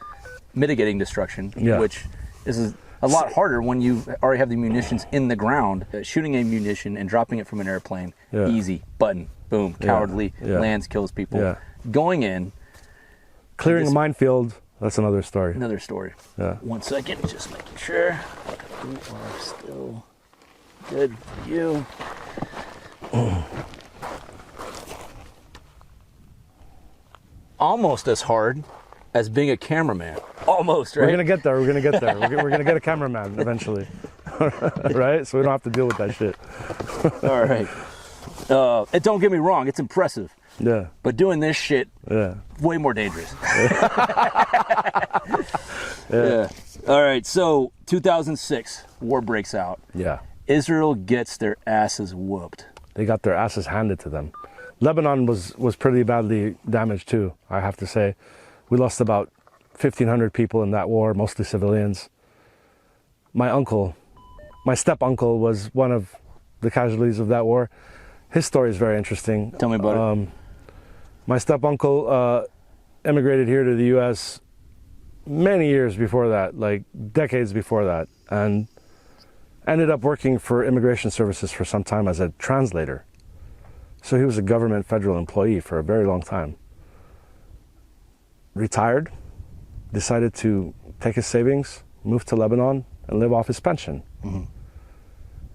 mitigating destruction, Yeah. which is a lot harder when you already have the munitions in the ground. Shooting a munition and dropping it from an airplane, easy, button, boom, cowardly, lands, kills people. Yeah. Going in, clearing a minefield, that's another story. Another story. Yeah. 1 second, just making sure we are still good for you. Almost as hard as being a cameraman. Almost, right? We're gonna get there. We're gonna get a cameraman eventually, right? So we don't have to deal with that shit. All right. And don't get me wrong, it's impressive. Yeah. But doing this shit, way more dangerous. Yeah. All right. So 2006, war breaks out. Yeah. Israel gets their asses whooped. They got their asses handed to them. Lebanon was pretty badly damaged too, I have to say. We lost about 1,500 people in that war, mostly civilians. My step-uncle was one of the casualties of that war. His story is very interesting. Tell me about it. My step-uncle immigrated here to the U.S. many years before that, like decades before that, and ended up working for immigration services for some time as a translator. So he was a government federal employee for a very long time. Retired, decided to take his savings, move to Lebanon, and live off his pension. Mm-hmm.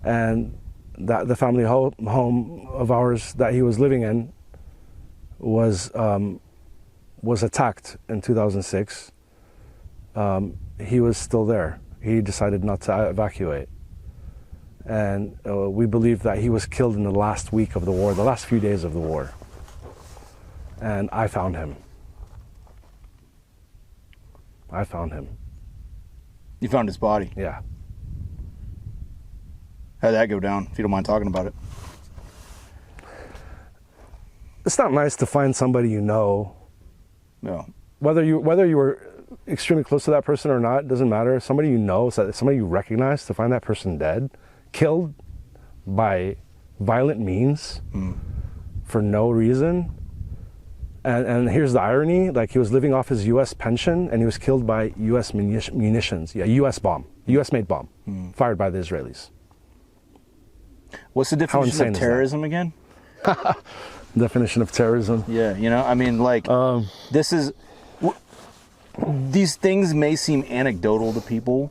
And the family home of ours that he was living in was attacked in 2006. He was still there. He decided not to evacuate. And we believe that he was killed in the last week of the war, the last few days of the war. And I found him. You found his body? Yeah. How'd that go down, if you don't mind talking about it? It's not nice to find somebody you know. No. Whether you were extremely close to that person or not, doesn't matter. Somebody you know, somebody you recognize, to find that person dead, killed by violent means for no reason. And here's the irony, like he was living off his U.S. pension and he was killed by U.S. munitions, U.S. bomb, U.S.-made bomb, fired by the Israelis. What's the definition of terrorism again? Definition of terrorism? Yeah, you know, I mean, like, these things may seem anecdotal to people,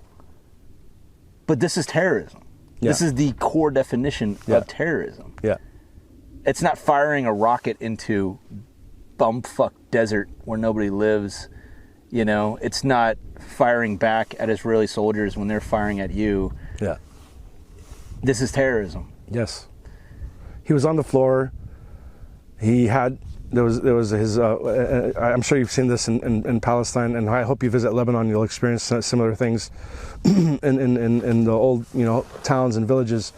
but this is terrorism. Yeah. This is the core definition of terrorism. Yeah. It's not firing a rocket into bumfuck desert where nobody lives. You know, it's not firing back at Israeli soldiers when they're firing at you. Yeah. This is terrorism. Yes. He was on the floor. There was his, I'm sure you've seen this in Palestine, and I hope you visit Lebanon, you'll experience similar things in the old, you know, towns and villages.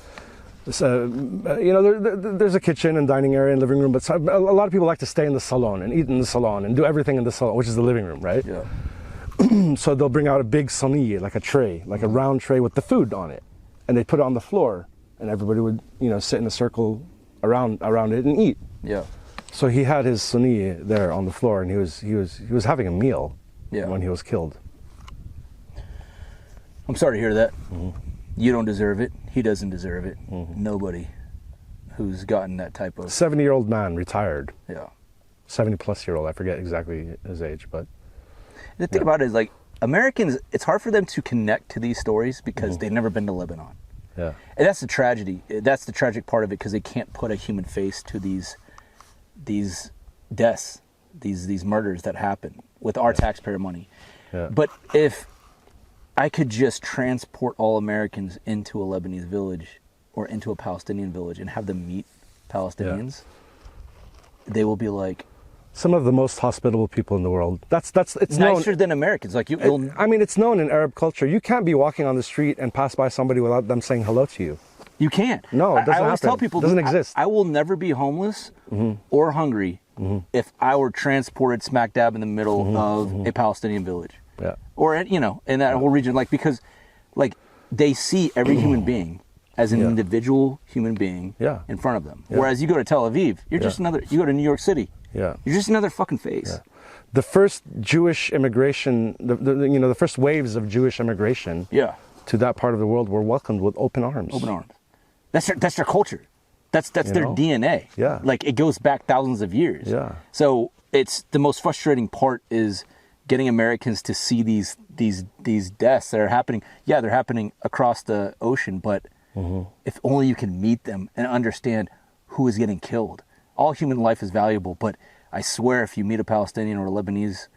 You know, there's a kitchen and dining area and living room, but a lot of people like to stay in the salon and eat in the salon and do everything in the salon, which is the living room, right? Yeah. So they'll bring out a big saniya, like a tray, like a round tray with the food on it, and they put it on the floor, and everybody would, you know, sit in a circle around it and eat. Yeah. So he had his sunni there on the floor, and he was having a meal when he was killed. I'm sorry to hear that. Mm-hmm. You don't deserve it. He doesn't deserve it. Mm-hmm. Nobody who's gotten that type of 70-year-old man, retired. Yeah. 70-plus-year-old. I forget exactly his age, but the thing about it is, like, Americans, it's hard for them to connect to these stories because they've never been to Lebanon. Yeah. And that's the tragedy. That's the tragic part of it, because they can't put a human face to these deaths, these murders that happen with our taxpayer money. Yeah. But if I could just transport all Americans into a Lebanese village or into a Palestinian village and have them meet Palestinians, they will be like, some of the most hospitable people in the world. It's nicer known, than Americans. Like I mean, it's known in Arab culture. You can't be walking on the street and pass by somebody without them saying hello to you. You can't. No, it doesn't I always happen. tell people, It doesn't exist. I will never be homeless or hungry if I were transported smack dab in the middle of a Palestinian village. Yeah. Or, you know, in that whole region. Like, because, like, they see every human being as an individual human being in front of them. Yeah. Whereas you go to Tel Aviv, you're just another, you go to New York City, Yeah. you're just another fucking face. Yeah. The first Jewish immigration, the first waves of Jewish immigration to that part of the world were welcomed with open arms. Open arms. That's their culture. That's their DNA. Yeah. Like, it goes back thousands of years. Yeah. So it's the most frustrating part is getting Americans to see these deaths that are happening. Yeah, they're happening across the ocean, but if only you can meet them and understand who is getting killed. All human life is valuable, but I swear if you meet a Palestinian or a Lebanese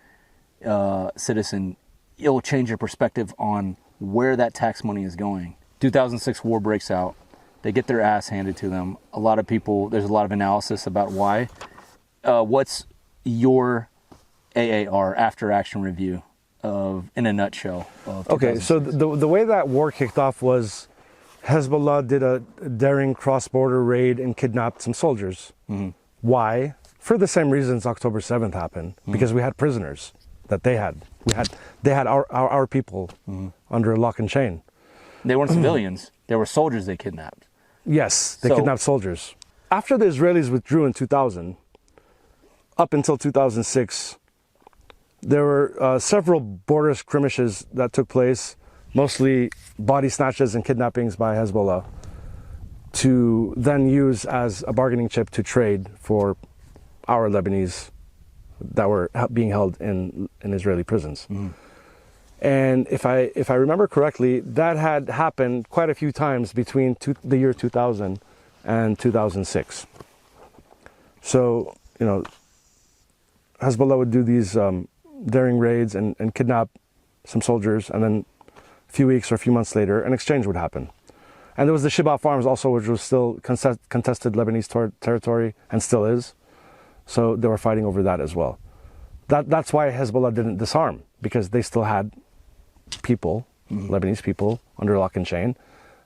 citizen, it'll change your perspective on where that tax money is going. 2006 war breaks out. They get their ass handed to them. A lot of people, there's a lot of analysis about why. What's your AAR, after action review, in a nutshell? Okay, so the way that war kicked off was Hezbollah did a daring cross-border raid and kidnapped some soldiers. Why? For the same reasons October 7th happened, because we had prisoners that they had. They had our people under lock and chain. They weren't civilians. They were soldiers they kidnapped. Yes, they kidnapped soldiers. After the Israelis withdrew in 2000, up until 2006, there were several border skirmishes that took place, mostly body snatches and kidnappings by Hezbollah, to then use as a bargaining chip to trade for our Lebanese that were being held in Israeli prisons. And if I remember correctly, that had happened quite a few times between the year 2000 and 2006. So, you know, Hezbollah would do these daring raids and kidnap some soldiers, and then a few weeks or a few months later, an exchange would happen. And there was the Shibah Farms also, which was still contested Lebanese territory, and still is. So they were fighting over that as well. That's why Hezbollah didn't disarm, because they still had people, Lebanese people, under lock and chain.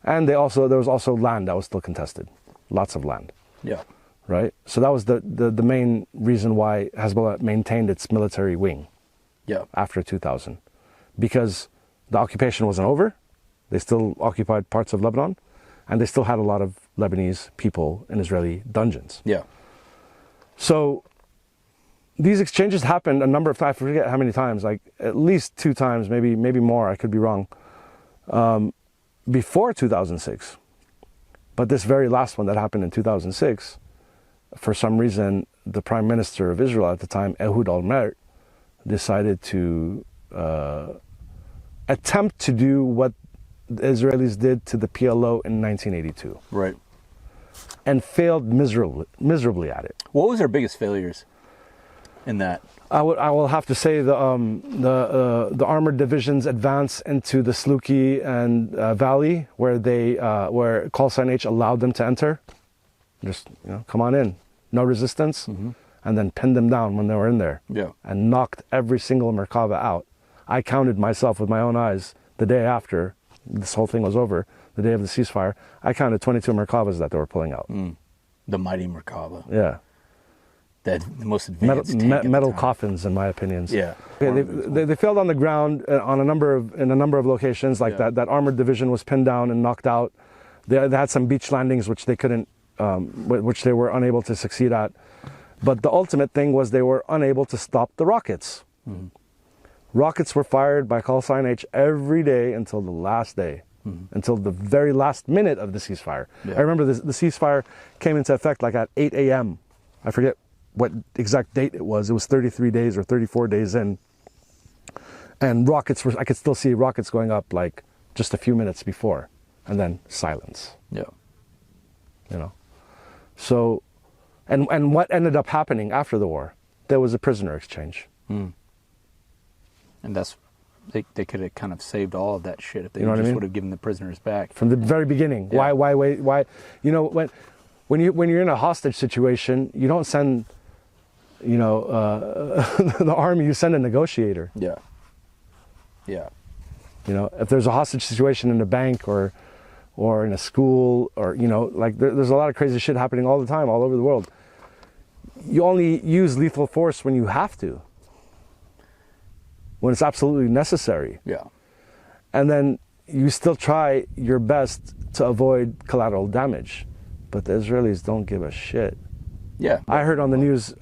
And there was also land that was still contested. Lots of land. Yeah. Right? So that was the main reason why Hezbollah maintained its military wing after 2000. Because the occupation wasn't over. They still occupied parts of Lebanon, and they still had a lot of Lebanese people in Israeli dungeons. Yeah. So these exchanges happened a number of times. I forget how many times, like at least 2 times, maybe more. I could be wrong. Before 2006, but this very last one that happened in 2006, for some reason, the Prime Minister of Israel at the time, Ehud Olmert, decided to attempt to do what the Israelis did to the PLO in 1982. Right. And failed miserably at it. What was their biggest failures in that? I will have to say the armored divisions advance into the Sluki and Valley, where Call Sign H allowed them to enter. Just, come on in, no resistance, and then pinned them down when they were in there. Yeah. And knocked every single Merkava out. I counted myself with my own eyes the day after this whole thing was over, the day of the ceasefire. I counted 22 Merkavas that they were pulling out. The mighty Merkava. Yeah. The most advanced metal coffins, in my opinions. Yeah. They failed on the ground in a number of locations. Like that armored division was pinned down and knocked out. They had some beach landings which they couldn't, which they were unable to succeed at. But the ultimate thing was they were unable to stop the rockets. Rockets were fired by Call Sign H every day until the last day, until the very last minute of the ceasefire. I remember the ceasefire came into effect like at 8 a.m. I forget what exact date it was. It was 33 days or 34 days in. And I could still see rockets going up like just a few minutes before, and then silence. Yeah. So, and what ended up happening after the war? There was a prisoner exchange. And that's They could have kind of saved all of that shit if they You know what I just mean? would have given the prisoners back. From the very beginning. Yeah. Why wait? Why? You know, when you're in a hostage situation, you don't send, you know, the army. You send a negotiator. Yeah. Yeah. You know, if there's a hostage situation in a bank or in a school, or, you know, like there's a lot of crazy shit happening all the time, all over the world. You only use lethal force when you have to, when it's absolutely necessary. Yeah. And then you still try your best to avoid collateral damage. But the Israelis don't give a shit. Yeah. I heard on the news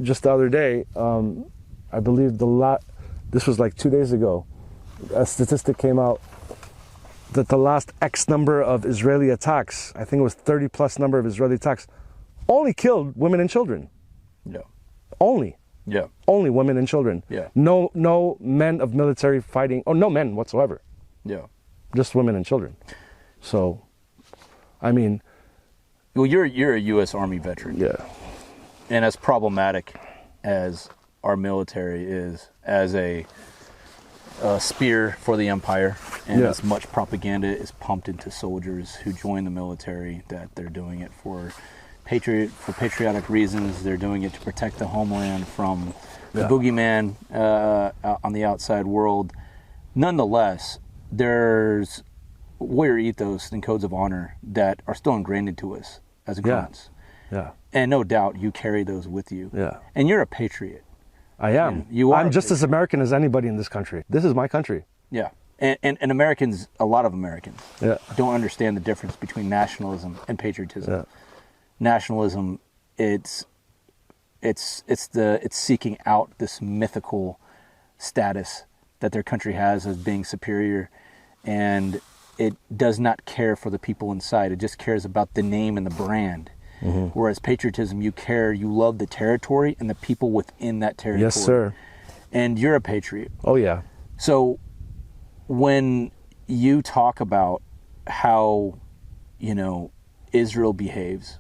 just the other day, I believe this was like 2 days ago, a statistic came out that the last X number of Israeli attacks, I think it was 30 plus number of Israeli attacks, only killed women and children. Yeah. Only. Yeah. Only women and children. Yeah. No men of military fighting, or no men whatsoever. Yeah. Just women and children. So, I mean. Well, you're a U.S. Army veteran. Yeah. And as problematic as our military is as a spear for the empire, and Yeah. as much propaganda is pumped into soldiers who join the military that they're doing it for patriotic reasons, they're doing it to protect the homeland from the Yeah. boogeyman on the outside world. Nonetheless, there's warrior ethos and codes of honor that are still ingrained into us as grunts. Yeah. And no doubt you carry those with you. Yeah. And you're a patriot. I am. You are I'm a just as American as anybody in this country. This is my country. Yeah. And Americans, a lot of Americans, Yeah. don't understand the difference between nationalism and patriotism. Yeah. Nationalism, it's seeking out this mythical status that their country has as being superior, and it does not care for the people inside. It just cares about the name and the brand. Mm-hmm. Whereas patriotism, you love the territory and the people within that territory. Yes, sir. And you're a patriot. Oh, yeah. So when you talk about how, Israel behaves,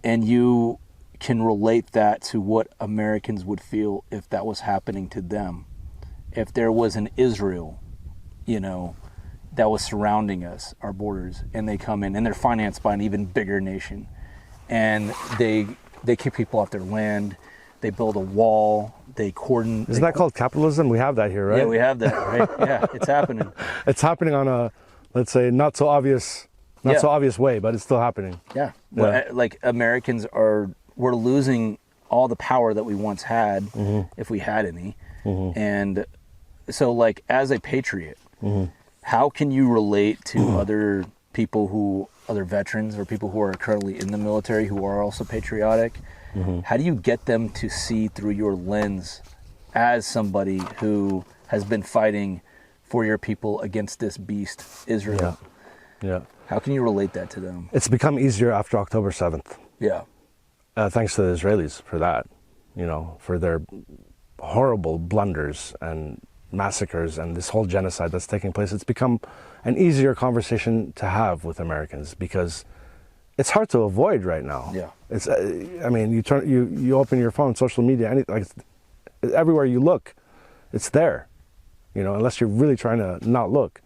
and you can relate that to what Americans would feel if that was happening to them, if there was an Israel, that was surrounding us, our borders, and they come in and they're financed by an even bigger nation, and they kick people off their land, they build a wall, they cordon. Isn't that called capitalism? We have that here, right? Yeah, we have that, right? Yeah, it's happening. It's happening on a, let's say, not so obvious way, but it's still happening. Yeah. Well, like Americans we're losing all the power that we once had, if we had any. And so, like, as a patriot, how can you relate to other people other veterans or people who are currently in the military who are also patriotic? How do you get them to see through your lens as somebody who has been fighting for your people against this beast, Israel? Yeah. How can you relate that to them? It's become easier after October 7th. Yeah. Thanks to the Israelis for that, for their horrible blunders and massacres and this whole genocide that's taking place. It's become an easier conversation to have with Americans because it's hard to avoid right now. Yeah. It's, you open your phone, social media, everywhere you look, it's there. Unless you're really trying to not look,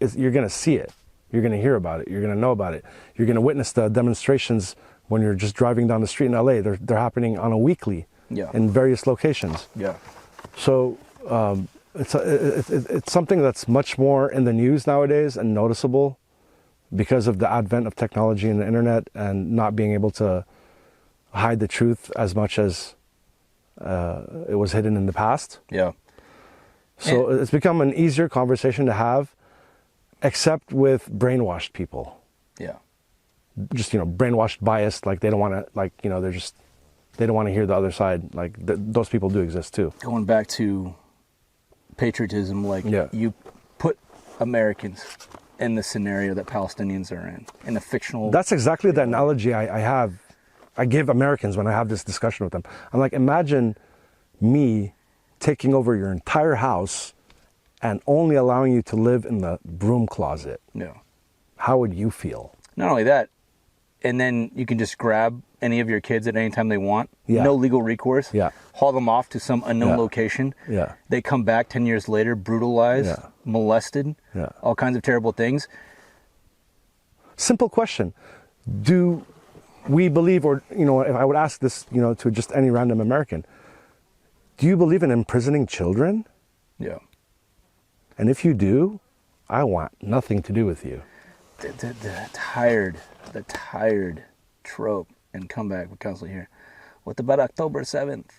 you're going to see it. You're going to hear about it. You're going to know about it. You're going to witness the demonstrations when you're just driving down the street in LA. They're happening on a weekly in various locations. Yeah. So it's something that's much more in the news nowadays and noticeable because of the advent of technology and the internet and not being able to hide the truth as much as it was hidden in the past. Yeah. So it's become an easier conversation to have, except with brainwashed people. Yeah. Just, brainwashed, biased, like they don't want to, they don't want to hear the other side. Like those people do exist too. Going back to patriotism, you put Americans in the scenario that Palestinians are in a fictional. That's exactly the analogy I give Americans when I have this discussion with them. I'm like, imagine me taking over your entire house and only allowing you to live in the broom closet. Yeah. How would you feel? Not only that, and then you can just grab any of your kids at any time they want. Yeah. No legal recourse. Yeah. Haul them off to some unknown location. Yeah. They come back 10 years later, brutalized, molested, all kinds of terrible things. Simple question. Do we believe, or, you know, if I would ask this, you know, to just any random American, do you believe in imprisoning children? Yeah. And if you do, I want nothing to do with you. The tired trope and comeback we're constantly here. What about October 7th?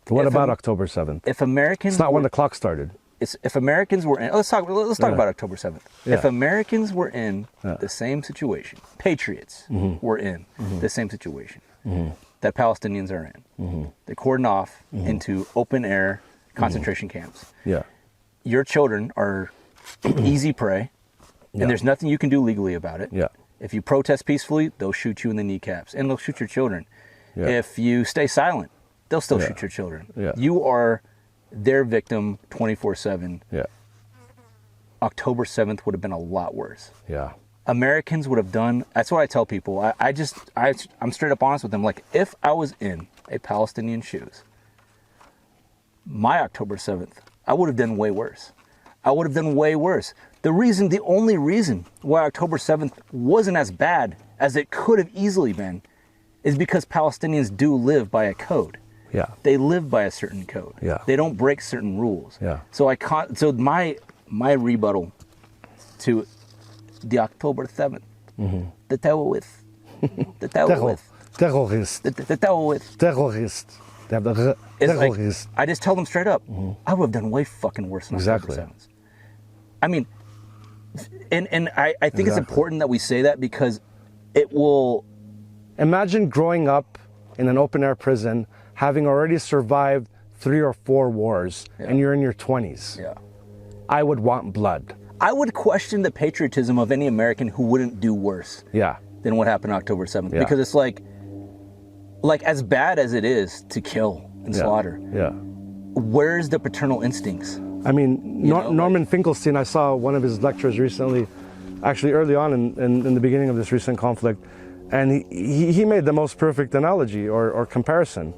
What about October 7th? If Americans... It's not when the clock started. If Americans were in... Let's talk about October 7th. Yeah. If Americans were in the same situation, patriots were in the same situation that Palestinians are in, they cordon off into open-air concentration camps. Yeah. Your children are easy prey, and there's nothing you can do legally about it. Yeah. If you protest peacefully, they'll shoot you in the kneecaps, and they'll shoot your children. Yeah. If you stay silent, they'll still shoot your children. Yeah. You are their victim 24/7. Yeah. October 7th would have been a lot worse. Yeah. Americans would have done, that's what I tell people. I'm straight up honest with them. Like, if I was in a Palestinian shoes, my October 7th, I would have done way worse. I would have done way worse. The only reason why October 7th wasn't as bad as it could have easily been is because Palestinians do live by a code. Yeah. They live by a certain code. Yeah. They don't break certain rules. Yeah. So my rebuttal to the October 7th, the terrorist, terrorist. I just tell them straight up, I would have done way fucking worse than Exactly. October 7th. I mean, and I think it's important that we say that because it will... Imagine growing up in an open-air prison, having already survived 3 or 4 wars, and you're in your 20s. Yeah. I would want blood. I would question the patriotism of any American who wouldn't do worse than what happened October 7th. Yeah. Because it's like as bad as it is to kill and slaughter, where's the paternal instincts? I mean, Norman Finkelstein, I saw one of his lectures recently, actually early on in the beginning of this recent conflict, and he made the most perfect analogy or comparison.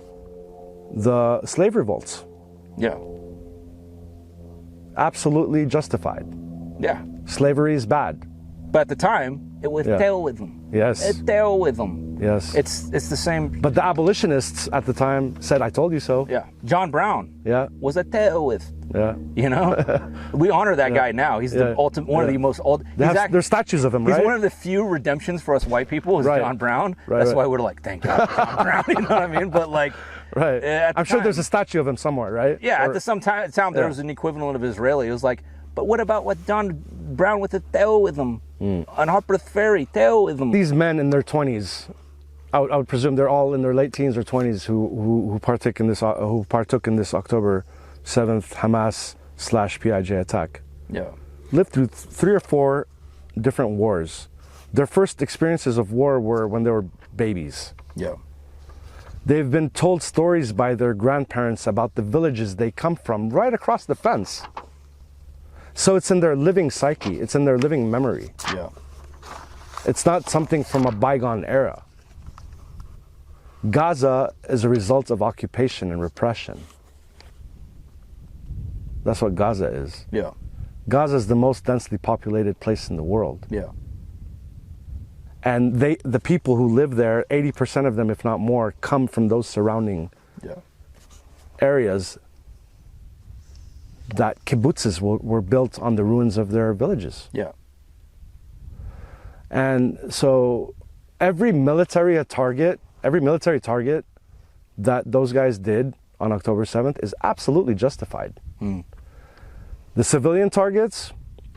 The slave revolts. Yeah. Absolutely justified. Yeah. Slavery is bad. But at the time, it was terrorism. Yes. It's terrorism. Yes. It's the same. But the abolitionists at the time said, I told you so. Yeah. John Brown was a terrorist. Yeah. You know? We honor that guy now. He's the ultimate, one of the most old. There's statues of him, right? He's one of the few redemptions for us white people is John Brown. That's why we're like, thank God, John Brown. You know what I mean? But like, I'm sure there's a statue of him somewhere, right? Yeah, at the same time there was an equivalent of Israeli. It was like, but what about what John Brown with the terrorism on Harper's Ferry, terrorism? These men in their 20s, I would presume they're all in their late teens or 20s who partook in this October 7th Hamas/PIJ attack. Yeah. Lived through 3 or 4 different wars. Their first experiences of war were when they were babies. Yeah. They've been told stories by their grandparents about the villages they come from right across the fence. So it's in their living psyche, it's in their living memory. Yeah. It's not something from a bygone era. Gaza is a result of occupation and repression. That's what Gaza is. Yeah. Gaza is the most densely populated place in the world. Yeah. And the people who live there, 80% of them, if not more, come from those surrounding areas that kibbutzes were built on the ruins of their villages. Yeah. And so every military target that those guys did on October 7th is absolutely justified. The civilian targets,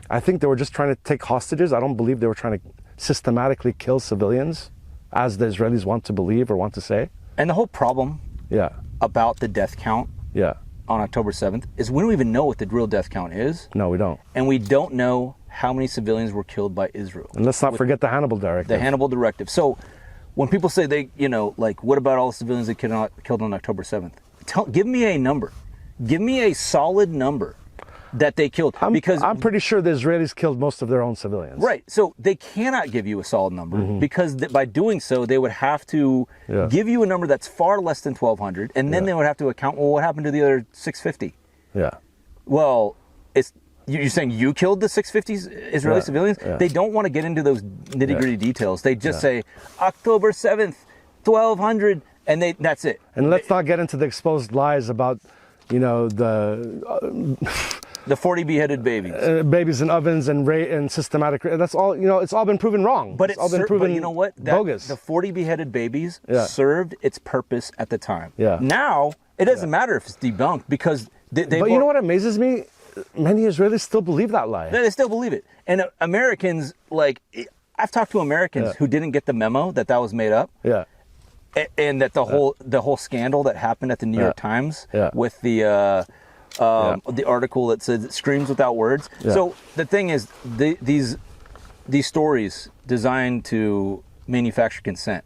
I think they were just trying to take hostages. I don't believe they were trying to systematically kill civilians, as the Israelis want to believe or want to say. And the whole problem about the death count on October 7th is we don't even know what the real death count is. No, we don't. And we don't know how many civilians were killed by Israel. And let's not forget the Hannibal Directive. The Hannibal Directive. So when people say what about all the civilians that killed on October 7th? Give me a number. Give me a solid number that they killed. Because I'm pretty sure the Israelis killed most of their own civilians. Right. So they cannot give you a solid number because by doing so, they would have to give you a number that's far less than 1,200, and then they would have to account, well, what happened to the other 650? Yeah. Well, you're saying you killed the 650 Israeli civilians? Yeah. They don't want to get into those nitty-gritty details. They just say October 7th, 1,200, and that's it. And let's not get into the exposed lies about, the 40 beheaded babies. Babies in ovens and systematic. That's all. It's all been proven wrong. But it's all been proven. But you know what? Bogus. The 40 beheaded babies served its purpose at the time. Yeah. Now it doesn't matter if it's debunked because they. But you know what amazes me? Many Israelis still believe that lie. They still believe it, and Americans I've talked to Americans who didn't get the memo that was made up. Yeah. And that the whole scandal that happened at the New York Times with the article that said it screams without words. Yeah. So the thing is, these stories designed to manufacture consent,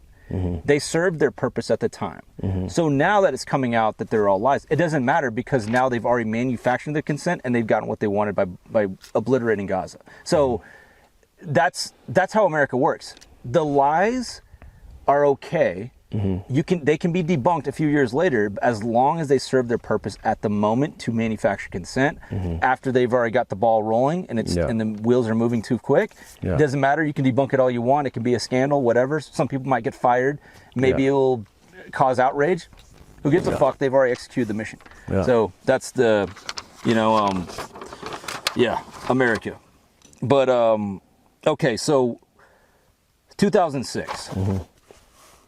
they served their purpose at the time. So now that it's coming out that they're all lies, it doesn't matter because now they've already manufactured the consent and they've gotten what they wanted by obliterating Gaza. So that's how America works. The lies are okay. They can be debunked a few years later as long as they serve their purpose at the moment to manufacture consent. After they've already got the ball rolling and and the wheels are moving too quick. It doesn't matter. You can debunk it all you want. It can be a scandal, whatever. Some people might get fired. Maybe it'll cause outrage. Who gives a fuck? They've already executed the mission. So that's the, America. But okay, so 2006.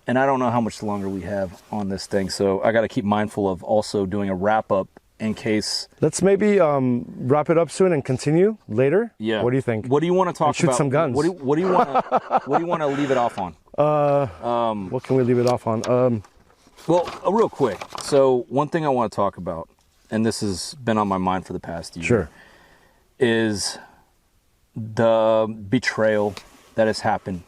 And I don't know how much longer we have on this thing, so I got to keep mindful of also doing a wrap up in case. Let's maybe wrap it up soon and continue later. Yeah. What do you think? What do you want to talk shoot about? Some guns. What do you want? What do you want to leave it off on? What can we leave it off on? Well, real quick. So one thing I want to talk about, and this has been on my mind for the past year, is the betrayal that has happened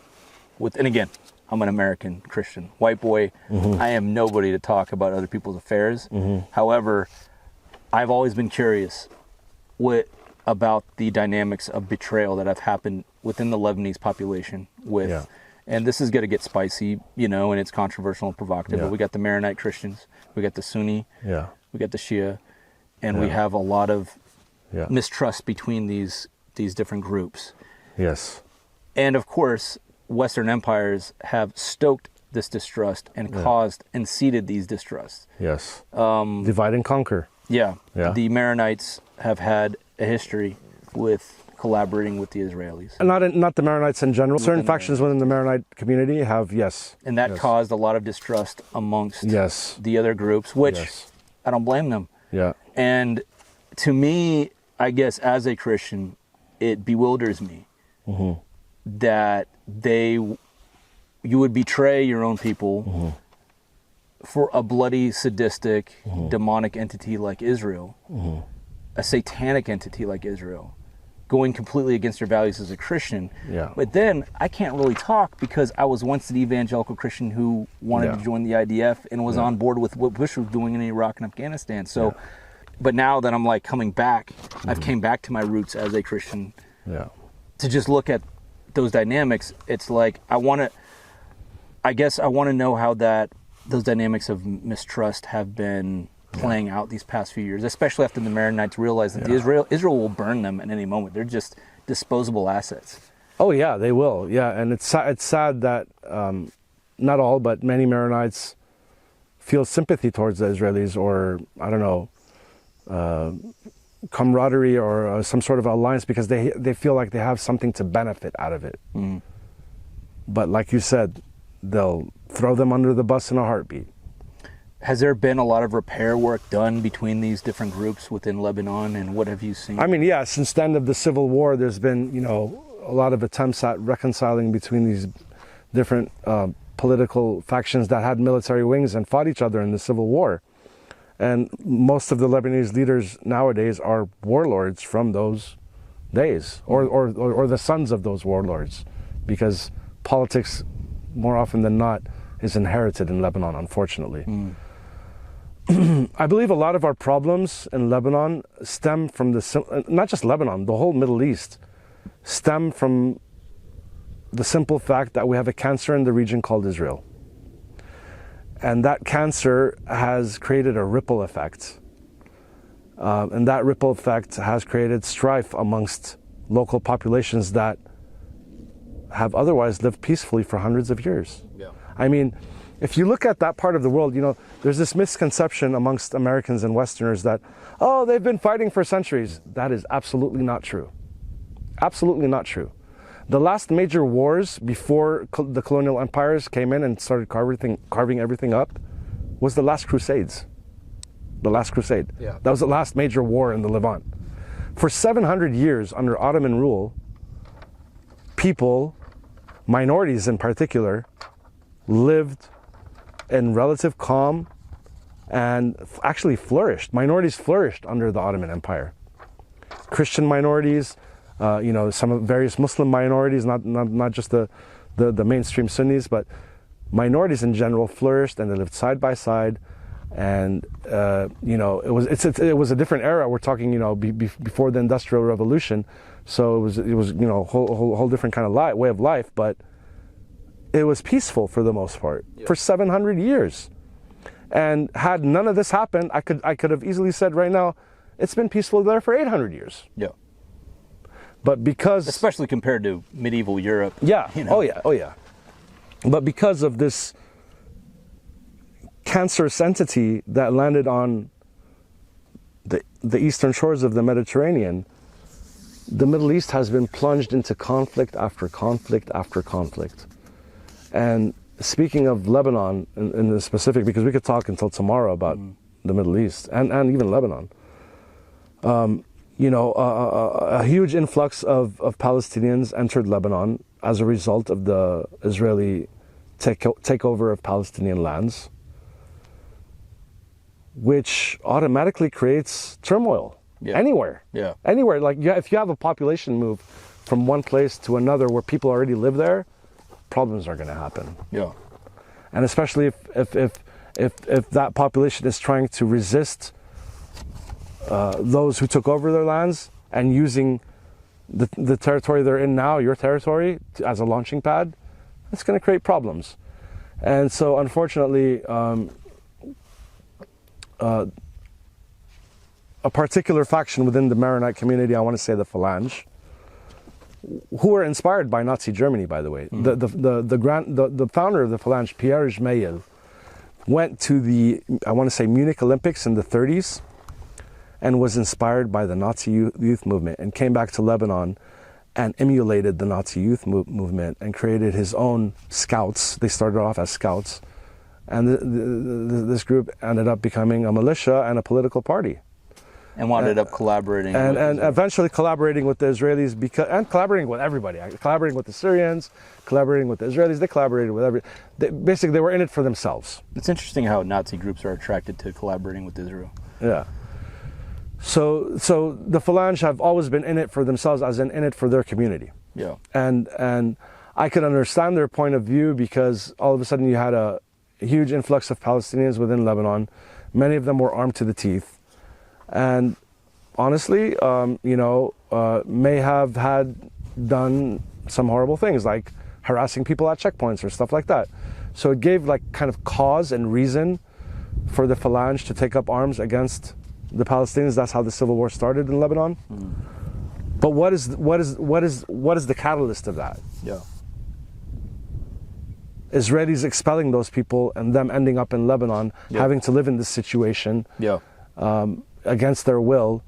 with. And again, I'm an American Christian, white boy. I am nobody to talk about other people's affairs. However, I've always been curious about the dynamics of betrayal that have happened within the Lebanese population and this is going to get spicy, and it's controversial and provocative, but we got the Maronite Christians, we got the Sunni, we got the Shia, and we have a lot of mistrust between these different groups. Yes. And of course, Western empires have stoked this distrust and caused and seeded these distrusts. Yes. Divide and conquer. Yeah. The Maronites have had a history with collaborating with the Israelis. And not the Maronites in general. Certain factions within the Maronite community have, And that caused a lot of distrust amongst the other groups, which I don't blame them. Yeah. And to me, I guess as a Christian, it bewilders me that you would betray your own people for a bloody, sadistic, demonic entity like Israel, a satanic entity like Israel, going completely against your values as a Christian. But then I can't really talk because I was once an evangelical Christian who wanted to join the IDF and was on board with what Bush was doing in Iraq and Afghanistan. So, but now that I'm coming back, I've came back to my roots as a Christian to just look at those dynamics. It's like I want to know how those dynamics of mistrust have been playing out these past few years, especially after the Maronites realized that Israel will burn them at any moment. They're just disposable assets. Oh yeah, they will. Yeah, and it's sad that not all, but many Maronites feel sympathy towards the Israelis, or I don't know, camaraderie or some sort of alliance because they feel like they have something to benefit out of it. But like you said, they'll throw them under the bus in a heartbeat. Has there been a lot of repair work done between these different groups within Lebanon, and what have you seen? I mean, yeah, since the end of the Civil War, there's been, a lot of attempts at reconciling between these different political factions that had military wings and fought each other in the Civil War. And most of the Lebanese leaders nowadays are warlords from those days, or the sons of those warlords, because politics, more often than not, is inherited in Lebanon, unfortunately. I believe a lot of our problems in Lebanon stem from not just Lebanon, the whole Middle East, stem from the simple fact that we have a cancer in the region called Israel. And that cancer has created a ripple effect. And that ripple effect has created strife amongst local populations that have otherwise lived peacefully for hundreds of years. Yeah. I mean, if you look at that part of the world, you know, there's this misconception amongst Americans and Westerners that, oh, they've been fighting for centuries. That is absolutely not true. Absolutely not true. The last major wars before the colonial empires came in and started carving everything up was the last Crusades. The last Crusade. Yeah. That was the last major war in the Levant. For 700 years under Ottoman rule, people, minorities in particular, lived in relative calm and actually flourished. Minorities flourished under the Ottoman Empire. Christian minorities, you know, some various Muslim minorities, not just the mainstream Sunnis, but minorities in general flourished, and they lived side by side. And you know, it was a different era. We're talking, you know, before the Industrial Revolution, so it was you know, whole different kind of way of life, but it was peaceful for the most part for 700 years. And had none of this happened, I could have easily said right now, it's been peaceful there for 800 years. Yeah. But because, especially compared to medieval Europe. Yeah. You know? Oh yeah. But because of this cancerous entity that landed on the eastern shores of the Mediterranean, the Middle East has been plunged into conflict after conflict after conflict. And speaking of Lebanon in the specific, because we could talk until tomorrow about the Middle East and even Lebanon, you know, a huge influx of Palestinians entered Lebanon as a result of the Israeli takeover of Palestinian lands, which automatically creates turmoil anywhere. Yeah. Anywhere. Like, if you have a population move from one place to another where people already live there, problems are going to happen. Yeah. And especially if that population is trying to resist those who took over their lands and using the territory they're in now, your territory, as a launching pad, it's going to create problems. And so, unfortunately, a particular faction within the Maronite community, I want to say the Phalange, who were inspired by Nazi Germany, by the way. The founder of the Phalange, Pierre Jmeil, went to the, I want to say, Munich Olympics in the 30s and was inspired by the Nazi youth movement, and came back to Lebanon and emulated the Nazi youth movement and created his own scouts. They started off as scouts, and this group ended up becoming a militia and a political party. And wound up collaborating. And eventually collaborating with the Israelis, and collaborating with everybody. Collaborating with the Syrians, collaborating with the Israelis. They collaborated with basically, they were in it for themselves. It's interesting how Nazi groups are attracted to collaborating with Israel. Yeah. So the Phalange have always been in it for themselves, as in it for their community. Yeah. And I could understand their point of view, because all of a sudden you had a huge influx of Palestinians within Lebanon. Many of them were armed to the teeth. And honestly, you know, may have done some horrible things, like harassing people at checkpoints or stuff like that. So it gave like kind of cause and reason for the Phalange to take up arms against the Palestinians. That's how the civil war started in Lebanon. But what is the catalyst of that? Yeah. Israelis expelling those people and them ending up in Lebanon, having to live in this situation. Yeah. Against their will,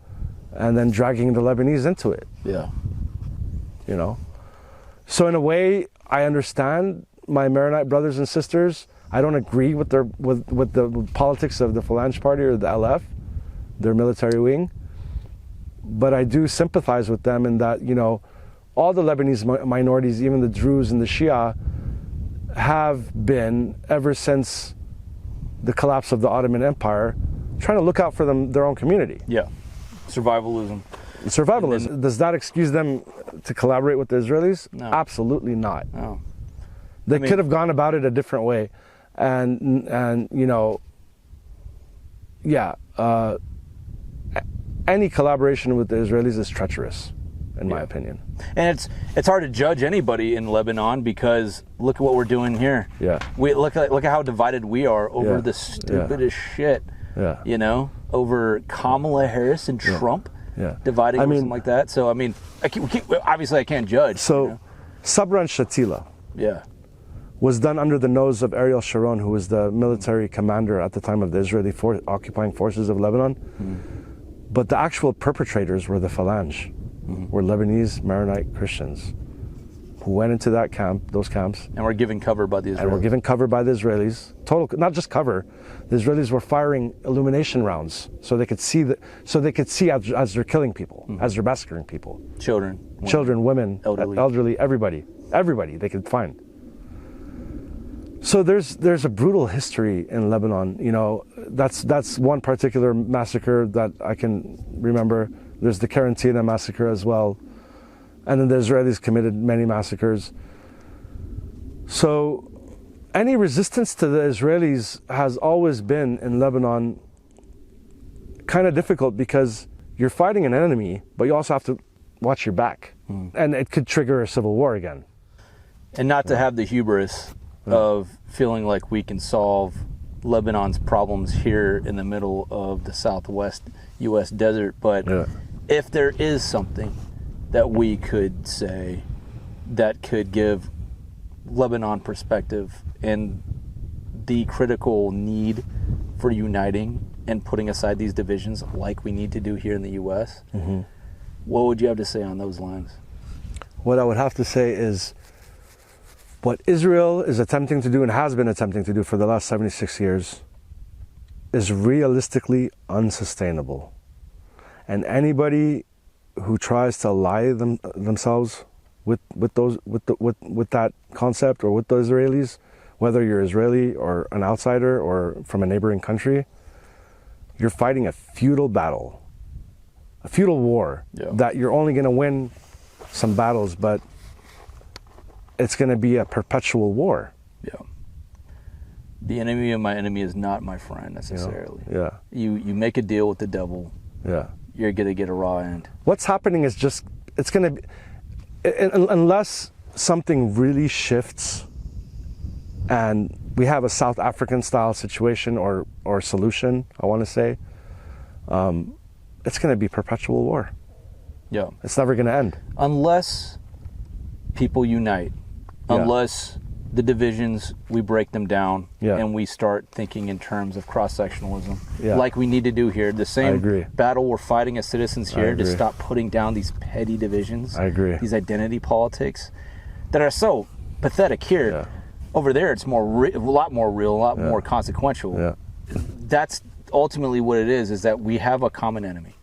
and then dragging the Lebanese into it. Yeah. You know? So in a way, I understand my Maronite brothers and sisters. I don't agree with the politics of the Phalange Party or the LF, their military wing. But I do sympathize with them in that, you know, all the Lebanese minorities, even the Druze and the Shia, have been, ever since the collapse of the Ottoman Empire, trying to look out for their own community. Yeah. Survivalism. Does that excuse them to collaborate with the Israelis? No. Absolutely not. No. They could have gone about it a different way, and you know, yeah, any collaboration with the Israelis is treacherous, in my opinion. And it's hard to judge anybody in Lebanon because look at what we're doing here. Yeah. We look at how divided we are over the stupidest shit. Yeah. You know, over Kamala Harris and Trump. Yeah. Dividing I or mean, something like that. So I mean, obviously I can't judge. So, you know? Sabra and Shatila was done under the nose of Ariel Sharon, who was the military commander at the time of the Israeli occupying forces of Lebanon. But the actual perpetrators were the Phalange, were Lebanese Maronite Christians who went into those camps. And were given cover by the Israelis. And were given cover by the Israelis. Not just cover. The Israelis were firing illumination rounds so they could see as they're killing people, as they're massacring people. Children, women, elderly, everybody they could find. So there's a brutal history in Lebanon. You know, that's one particular massacre that I can remember. There's the Karantina massacre as well. And then the Israelis committed many massacres. So any resistance to the Israelis has always been in Lebanon kind of difficult because you're fighting an enemy, but you also have to watch your back. And it could trigger a civil war again. And not to have the hubris of feeling like we can solve Lebanon's problems here in the middle of the Southwest U.S. desert. But if there is something that we could say that could give Lebanon perspective and the critical need for uniting and putting aside these divisions like we need to do here in the U.S., what would you have to say on those lines? What I would have to say is what Israel is attempting to do and has been attempting to do for the last 76 years is realistically unsustainable. And anybody who tries to ally themselves with that concept or with the Israelis, whether you're Israeli or an outsider or from a neighboring country, you're fighting a futile battle, a futile war that you're only going to win some battles, but it's going to be a perpetual war. The enemy of my enemy is not my friend necessarily. You make a deal with the devil. You're going to get a raw end. What's happening is just, it's going to be, unless something really shifts and we have a South African style situation or solution, I want to say, it's going to be perpetual war. It's never going to end. Unless people unite, unless the divisions, we break them down and we start thinking in terms of cross-sectionalism like we need to do here. The same battle we're fighting as citizens here to stop putting down these petty divisions, these identity politics that are so pathetic here. Over there, it's a lot more real, a lot more consequential. That's ultimately what it is that we have a common enemy.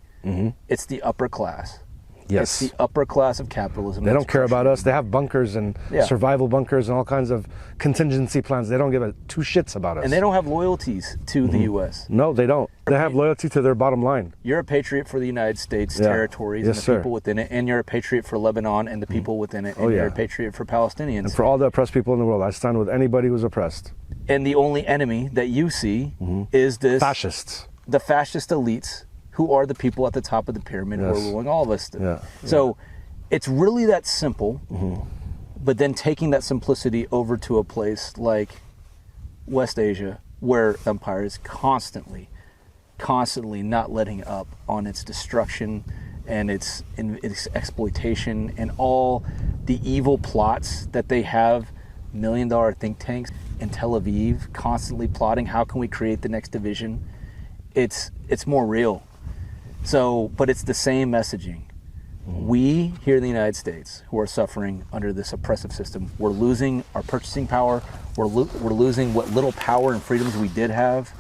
It's the upper class. It's the upper class of capitalism. They don't care about us. They have bunkers and survival bunkers and all kinds of contingency plans. They don't give two shits about us. And they don't have loyalties to the U.S. No, they don't. They have loyalty to their bottom line. You're a patriot for the United States territories and the people within it, and you're a patriot for Lebanon and the people within it, and you're a patriot for Palestinians. And for all the oppressed people in the world. I stand with anybody who's oppressed. And the only enemy that you see is this... fascists. The fascist elites who are the people at the top of the pyramid who are ruling all of us. So it's really that simple, but then taking that simplicity over to a place like West Asia, where empire is constantly not letting up on its destruction and its exploitation and all the evil plots that they have, $1 million think tanks in Tel Aviv constantly plotting how can we create the next division. It's more real. So, but it's the same messaging. We here in the United States who are suffering under this oppressive system, we're losing our purchasing power. We're losing what little power and freedoms we did have.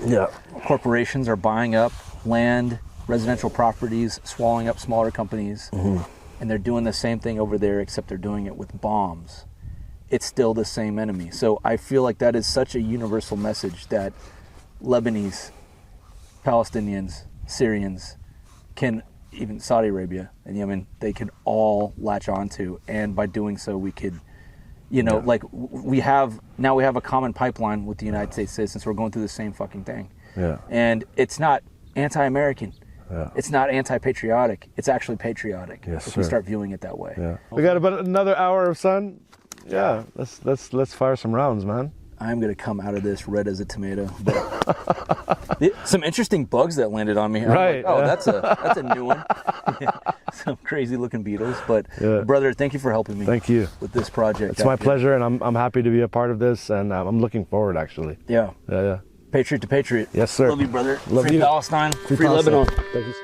Corporations are buying up land, residential properties, swallowing up smaller companies. And they're doing the same thing over there, except they're doing it with bombs. It's still the same enemy. So I feel like that is such a universal message that Lebanese, Palestinians, Syrians, can, even Saudi Arabia and Yemen, they can all latch onto, and by doing so we could, like we have a common pipeline with the United States citizens. We're going through the same fucking thing. Yeah. And it's not anti-American. Yeah. It's not anti-patriotic. It's actually patriotic Yes, if we sir. start viewing it that way. Yeah. We got about another hour of sun. Yeah. Let's fire some rounds, man. I'm gonna come out of this red as a tomato. But some interesting bugs that landed on me. I'm Right. like, oh, that's a new one. Some crazy looking beetles. But Yeah. brother, thank you for helping me. Thank you. With this project. It's my pleasure, and I'm happy to be a part of this, and I'm looking forward, actually. Yeah. Yeah, yeah. Patriot to patriot. Yes, sir. Love you, brother. Love Free you. Palestine. Free Palestine. Lebanon. Thank you.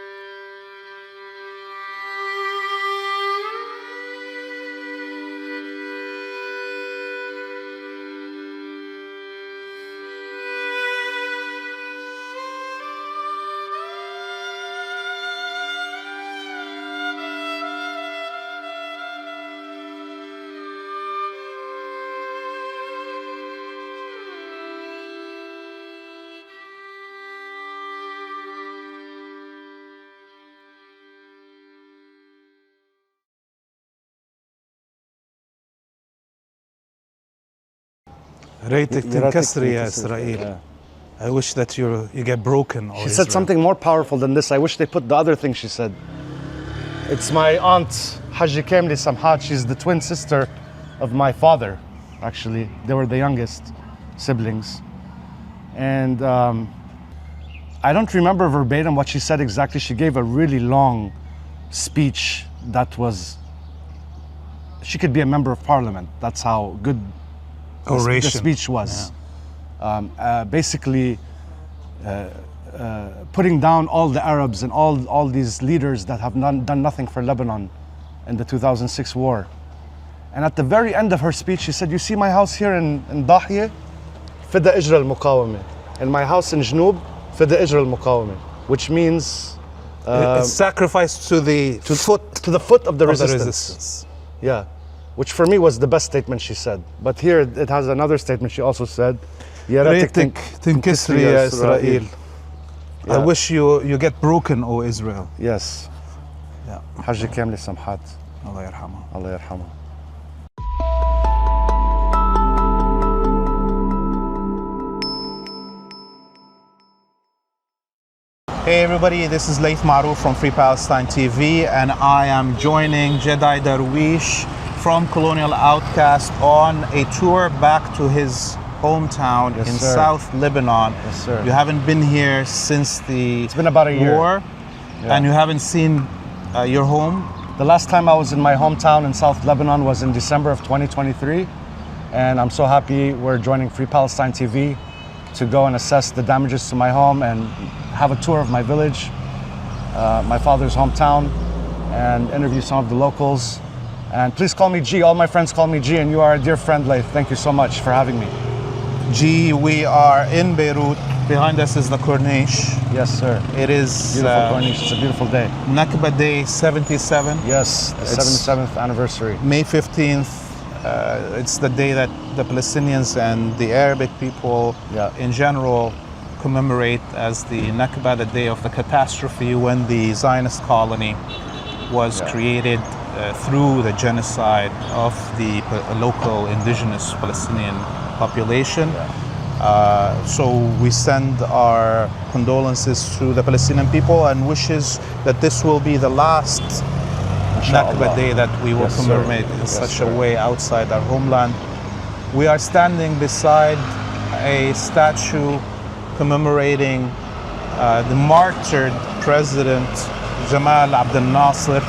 ريتك تنكسري يا إسرائيل. I wish that you get broken. She said something more powerful than this. I wish they put the other thing she said. It's my aunt, Haji Kamli Samhat. She's the twin sister of my father, actually. They were the youngest siblings. And I don't remember verbatim what she said exactly. She gave a really long speech that was, she could be a member of parliament. That's how good the speech was. Yeah. Basically putting down all the Arabs and all these leaders that have done nothing for Lebanon in the 2006 war. And at the very end of her speech, she said, you see my house here in Dahiyeh? Fida Ijra al-Muqawamah. And my house in Jnoub, Fida Ijra al-Muqawamah. Which means... it's sacrificed to the foot of the resistance. Yeah. Which for me was the best statement she said. But here it has another statement she also said. ريتك تنكسري يا إسرائيل. I wish you get broken, O Israel. Yes. Yeah. Haji Kamli Samhat. Allah yarhamah. Allah yarhamah. Hey everybody, this is Laith Marouf from Free Palestine TV, and I am joining Jedi Darwish from Colonial Outcasts on a tour back to his hometown in South Lebanon. Yes, sir. You haven't been here since it's been about a year. War, and you haven't seen your home? The last time I was in my hometown in South Lebanon was in December of 2023, and I'm so happy we're joining Free Palestine TV to go and assess the damages to my home and have a tour of my village, my father's hometown, and interview some of the locals. And please call me G. All my friends call me G, and you are a dear friend, Laith. Thank you so much for having me. G, we are in Beirut. Behind us is the Corniche. Yes, sir. It is beautiful Corniche. It's a beautiful day. Nakba Day 77. Yes, the 77th anniversary. May 15th. It's the day that the Palestinians and the Arabic people in general commemorate as the Nakba, the day of the catastrophe when the Zionist colony was created through the genocide of the local indigenous Palestinian population. So we send our condolences to the Palestinian people and wishes that this will be the last Nakba day that we will commemorate in such a way outside our homeland. We are standing beside a statue commemorating the martyred president Jamal Abdel Nasser.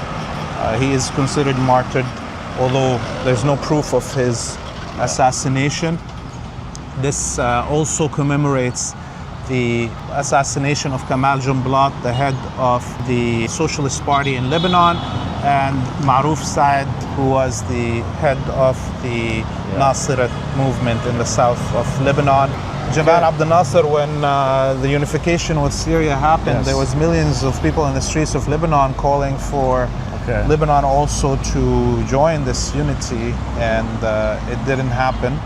He is considered martyred, although there's no proof of his assassination. This also commemorates the assassination of Kamal Jumblat, the head of the Socialist Party in Lebanon, and Marouf Saad, who was the head of the Nasirat movement in the south of Lebanon. Jamal Abdel Nasser, when the unification with Syria happened, there was millions of people in the streets of Lebanon calling for Lebanon also to join this unity, and it didn't happen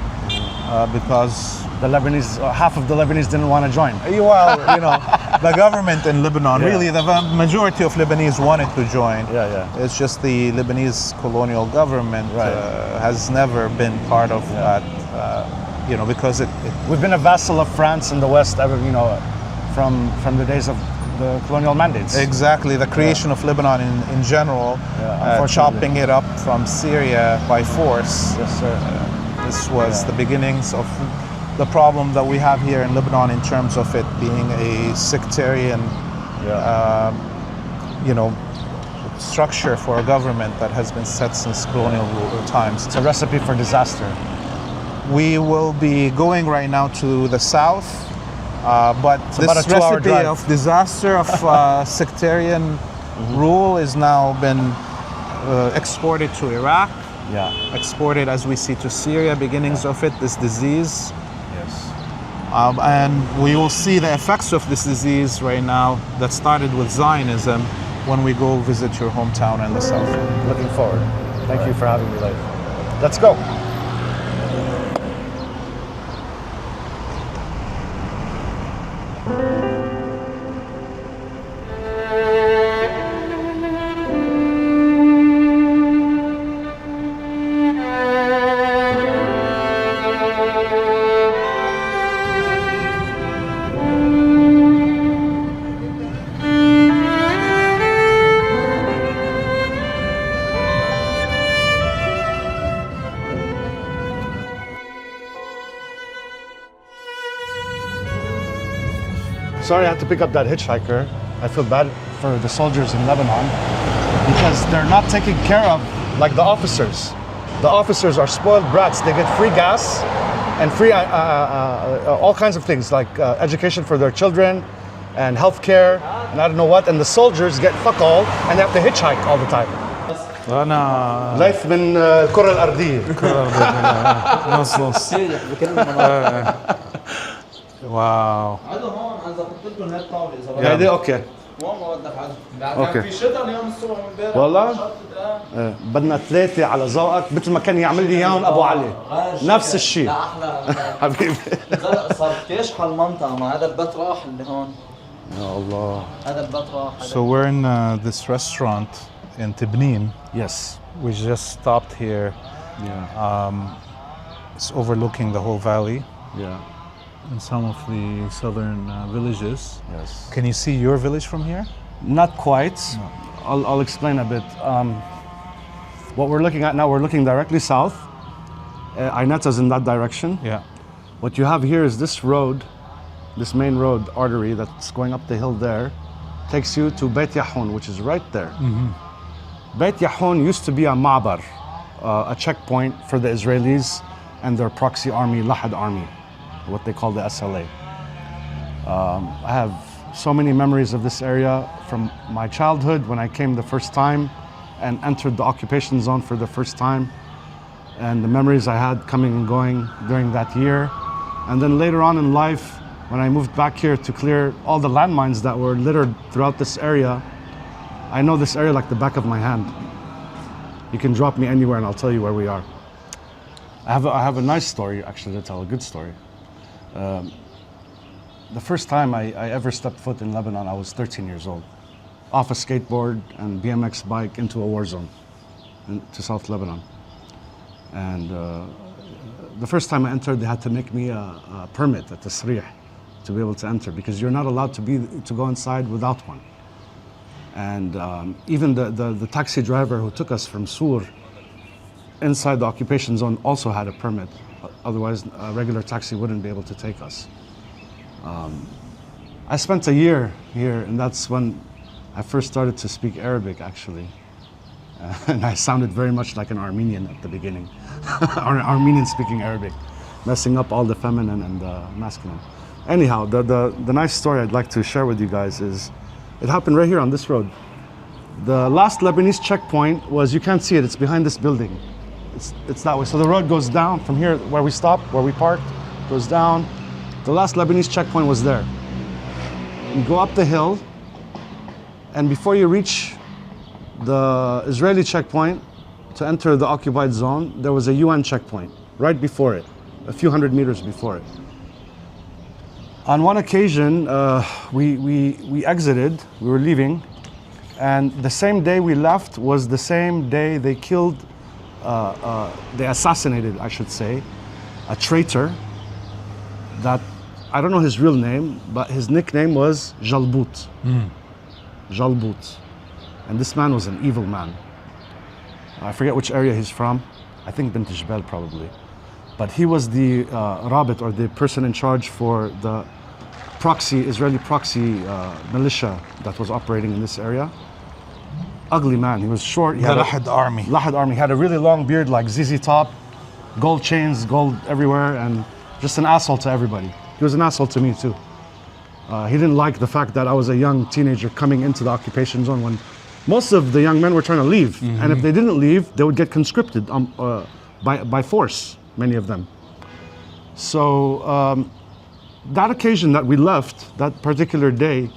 because the Lebanese, half of the Lebanese didn't want to join. Well, you know, the government in Lebanon, really the majority of Lebanese wanted to join. It's just the Lebanese colonial government has never been part of that, you know, because we've been a vassal of France in the West, you know, from the days of the colonial mandates. Exactly, the creation of Lebanon in general, chopping it up from Syria by force. Yes, sir. This was the beginnings of the problem that we have here in Lebanon in terms of it being a sectarian, structure for a government that has been set since colonial times. It's a recipe for disaster. We will be going right now to the south, but It's this about a 2-hour recipe drive. of disaster of sectarian rule is now been exported to Iraq, exported as we see to Syria, beginnings of it, this disease. Yes. And we will see the effects of this disease right now that started with Zionism when we go visit your hometown in the south. Looking forward. Thank you for having me, Laith. Let's go. Sorry I had to pick up that hitchhiker. I feel bad for the soldiers in Lebanon because they're not taken care of like the officers. The officers are spoiled brats. They get free gas and free all kinds of things like education for their children and health care and I don't know what. And the soldiers get fuck all and they have to hitchhike all the time. أنا ليث من الكرة الأرضية. نص نص. واو. هذه اوكي. اوكي. في شتاء اليوم الصبح امبارح والله بدنا 3 على ذوقك مثل ما كان يعمل لي اياهم ابو علي نفس الشيء. لا احلى حبيبي. صار كاشحه المنطقه ما هذا البيت راح اللي هون يا الله. هذا البيت راح. So we're in this restaurant in Tibnin. Yes. We just stopped here. Yeah. It's overlooking the whole valley Yeah. and some of the southern villages. Yes. Can you see your village from here? Not quite. I'll explain a bit. What we're looking at now, we're looking directly south. Ainata's in that direction. Yeah. What you have here is this road, this main road artery that's going up the hill there, takes you to Beit Yahun, which is right there. Beit Yahun used to be a ma'bar, a checkpoint for the Israelis and their proxy army, Lahad army, what they call the SLA. I have so many memories of this area from my childhood when I came the first time and entered the occupation zone for the first time, and the memories I had coming and going during that year. And then later on in life, when I moved back here to clear all the landmines that were littered throughout this area, I know this area like the back of my hand. You can drop me anywhere and I'll tell you where we are. I have a nice story actually to tell, a good story. The first time I ever stepped foot in Lebanon, I was 13 years old. Off a skateboard and BMX bike into a war zone to South Lebanon. And the first time I entered, they had to make me a permit, a tasrih, to be able to enter because you're not allowed to go inside without one. And even the taxi driver who took us from Sur inside the occupation zone also had a permit. Otherwise, a regular taxi wouldn't be able to take us. I spent a year here, and that's when I first started to speak Arabic, actually. And I sounded very much like an Armenian at the beginning, or an Armenian speaking Arabic, messing up all the feminine and the masculine. Anyhow, the nice story I'd like to share with you guys is, it happened right here on this road. The last Lebanese checkpoint was, you can't see it, it's behind this building. It's that way. So the road goes down from here where we stopped, where we parked, goes down. The last Lebanese checkpoint was there. You go up the hill, and before you reach the Israeli checkpoint to enter the occupied zone, there was a UN checkpoint right before it, a few hundred meters before it. On one occasion, we exited, we were leaving, and the same day we left was the same day they killed, they assassinated, I should say, a traitor that I don't know his real name, but his nickname was Jalbout. Jalbout. And this man was an evil man. I forget which area he's from. I think Bint Jbel probably. But he was the Rabit, or the person in charge for the Israeli proxy militia that was operating in this area. Ugly man, he was short. He The Lahad army. Lahad army. He had a really long beard like ZZ Top, gold chains, gold everywhere, and just an asshole to everybody. He was an asshole to me too. He didn't like the fact that I was a young teenager coming into the occupation zone when most of the young men were trying to leave. And if they didn't leave, they would get conscripted by force, many of them. So that occasion that we left, that particular day,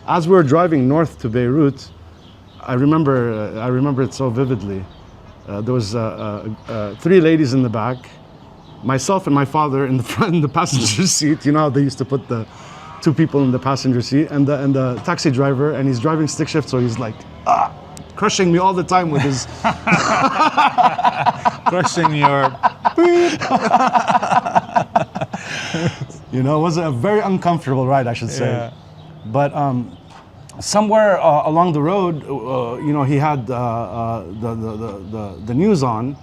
as we were driving north to Beirut, I remember it so vividly. There was 3 ladies in the back, myself and my father in the front, in the passenger seat. You know how they used to put the 2 people in the passenger seat, and the taxi driver, and he's driving stick shift, so he's like crushing me all the time with his Crushing your. You know, it was a very uncomfortable ride, I should say. Yeah. But somewhere along the road, you know, he had the news on,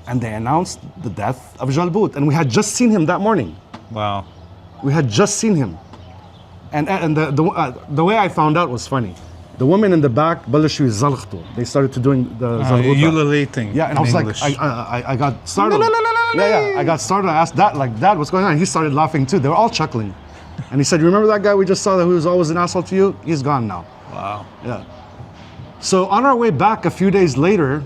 and they announced the death of Jalbout, and we had just seen him that morning. Wow. We had just seen him, and the way I found out was funny. The women in the back, بلشوا يزلخطوا. They started to doing the zalghuta. Ululating. Yeah, and I was English. like, I got startled. Yeah, I got startled. I asked Dad, like, Dad, what's going on? And he started laughing too. They were all chuckling. And he said, you remember that guy we just saw that who was always an asshole to you? He's gone now. Wow. Yeah. So on our way back a few days later,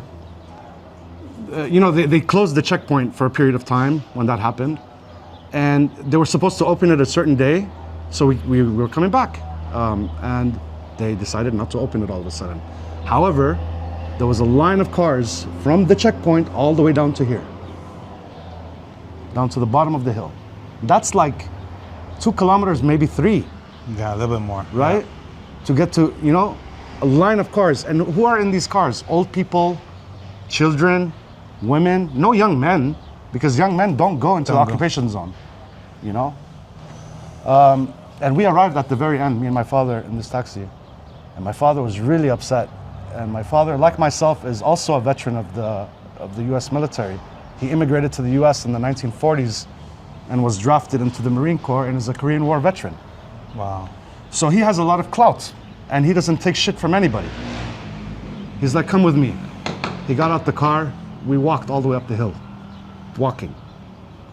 you know, they closed the checkpoint for a period of time when that happened. And they were supposed to open it a certain day. So we were coming back. And they decided not to open it all of a sudden. However, there was a line of cars from the checkpoint all the way down to here. Down to the bottom of the hill. That's like 2 kilometers, maybe 3. Yeah, a little bit more. Right? To get to, you know, a line of cars. And who are in these cars? Old people, children, women, no young men, because young men don't go into the occupation zone, you know? And we arrived at the very end, me and my father, in this taxi. And my father was really upset. And my father, like myself, is also a veteran of the U.S. military. He immigrated to the U.S. in the 1940s and was drafted into the Marine Corps and is a Korean War veteran. Wow. So he has a lot of clout, and he doesn't take shit from anybody. He's like, come with me. He got out the car. We walked all the way up the hill, walking.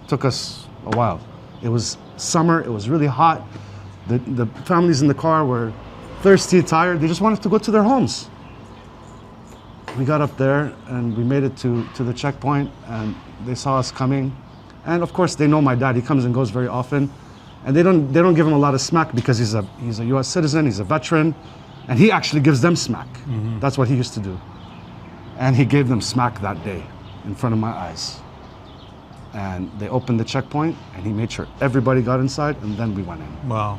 Took us a while. It was summer. It was really hot. The families in the car were thirsty, tired. They just wanted to go to their homes. We got up there and we made it to the checkpoint, and they saw us coming. And of course, they know my dad. He comes and goes very often, and they don't give him a lot of smack because he's a U.S. citizen. He's a veteran, and he actually gives them smack. That's what he used to do. And he gave them smack that day in front of my eyes. And they opened the checkpoint, and he made sure everybody got inside, and then we went in. Wow.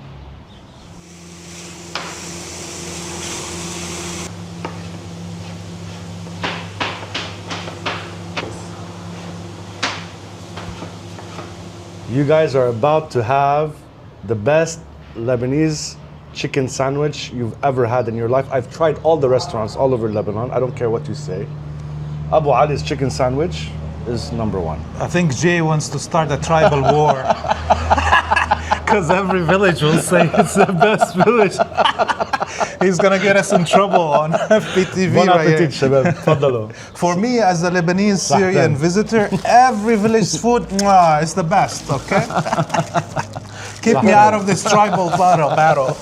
You guys are about to have the best Lebanese chicken sandwich you've ever had in your life. I've tried all the restaurants all over Lebanon. I don't care what you say. Abu Ali's chicken sandwich is number 1. I think Jay wants to start a tribal war. Because every village will say it's the best village. He's gonna get us in trouble on FPTV Bon right appetit, here. شباب. تفضلوا. For me, as a Lebanese Syrian visitor, every village food is the best, okay? Keep me out of this tribal battle.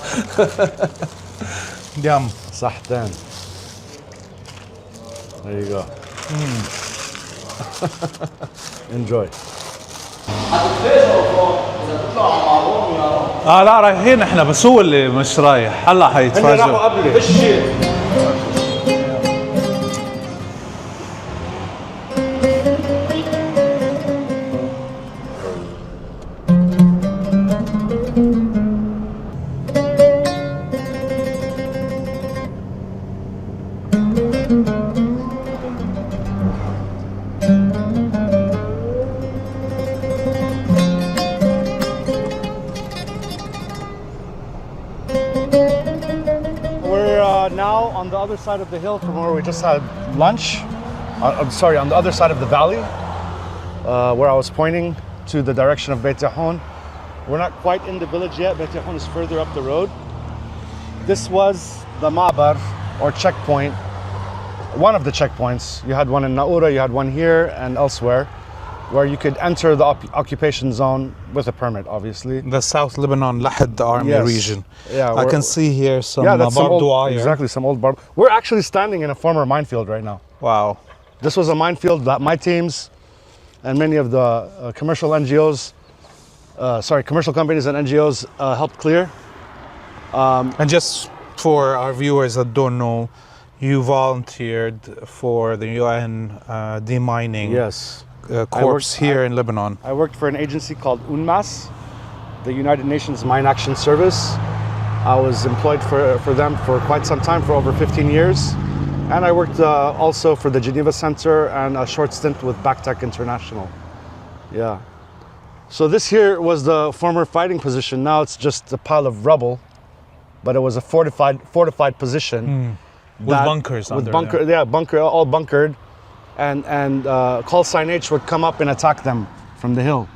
Yum. صحتين. There you go. Enjoy. لا رايحين احنا، بس هو اللي مش رايح. هلا حيتفاجئ. other side of the hill from where we just had lunch. I'm sorry, on the other side of the valley, where I was pointing to the direction of Beit Yahon. We're not quite in the village yet. Beit Yahon is further up the road. This was the Ma'bar, or checkpoint, one of the checkpoints. You had one in Naura, you had one here and elsewhere, where you could enter the occupation zone with a permit, obviously. The South Lebanon Laith army region. Yeah, I can see here some that's some barbed old, wire. exactly, some old barbed. We're actually standing in a former minefield right now. Wow. This was a minefield that my teams and many of the commercial NGOs, commercial companies and NGOs helped clear. And just for our viewers that don't know, you volunteered for the UN demining corps here in Lebanon. I worked for an agency called UNMAS, the United Nations Mine Action Service. I was employed for them for quite some time, for over 15 years. And I worked also for the Geneva Center and a short stint with Backtech International. Yeah. So this here was the former fighting position. Now it's just a pile of rubble, but it was a fortified position. With bunkers under there. Yeah, all bunkered. And call sign H would come up and attack them from the hill.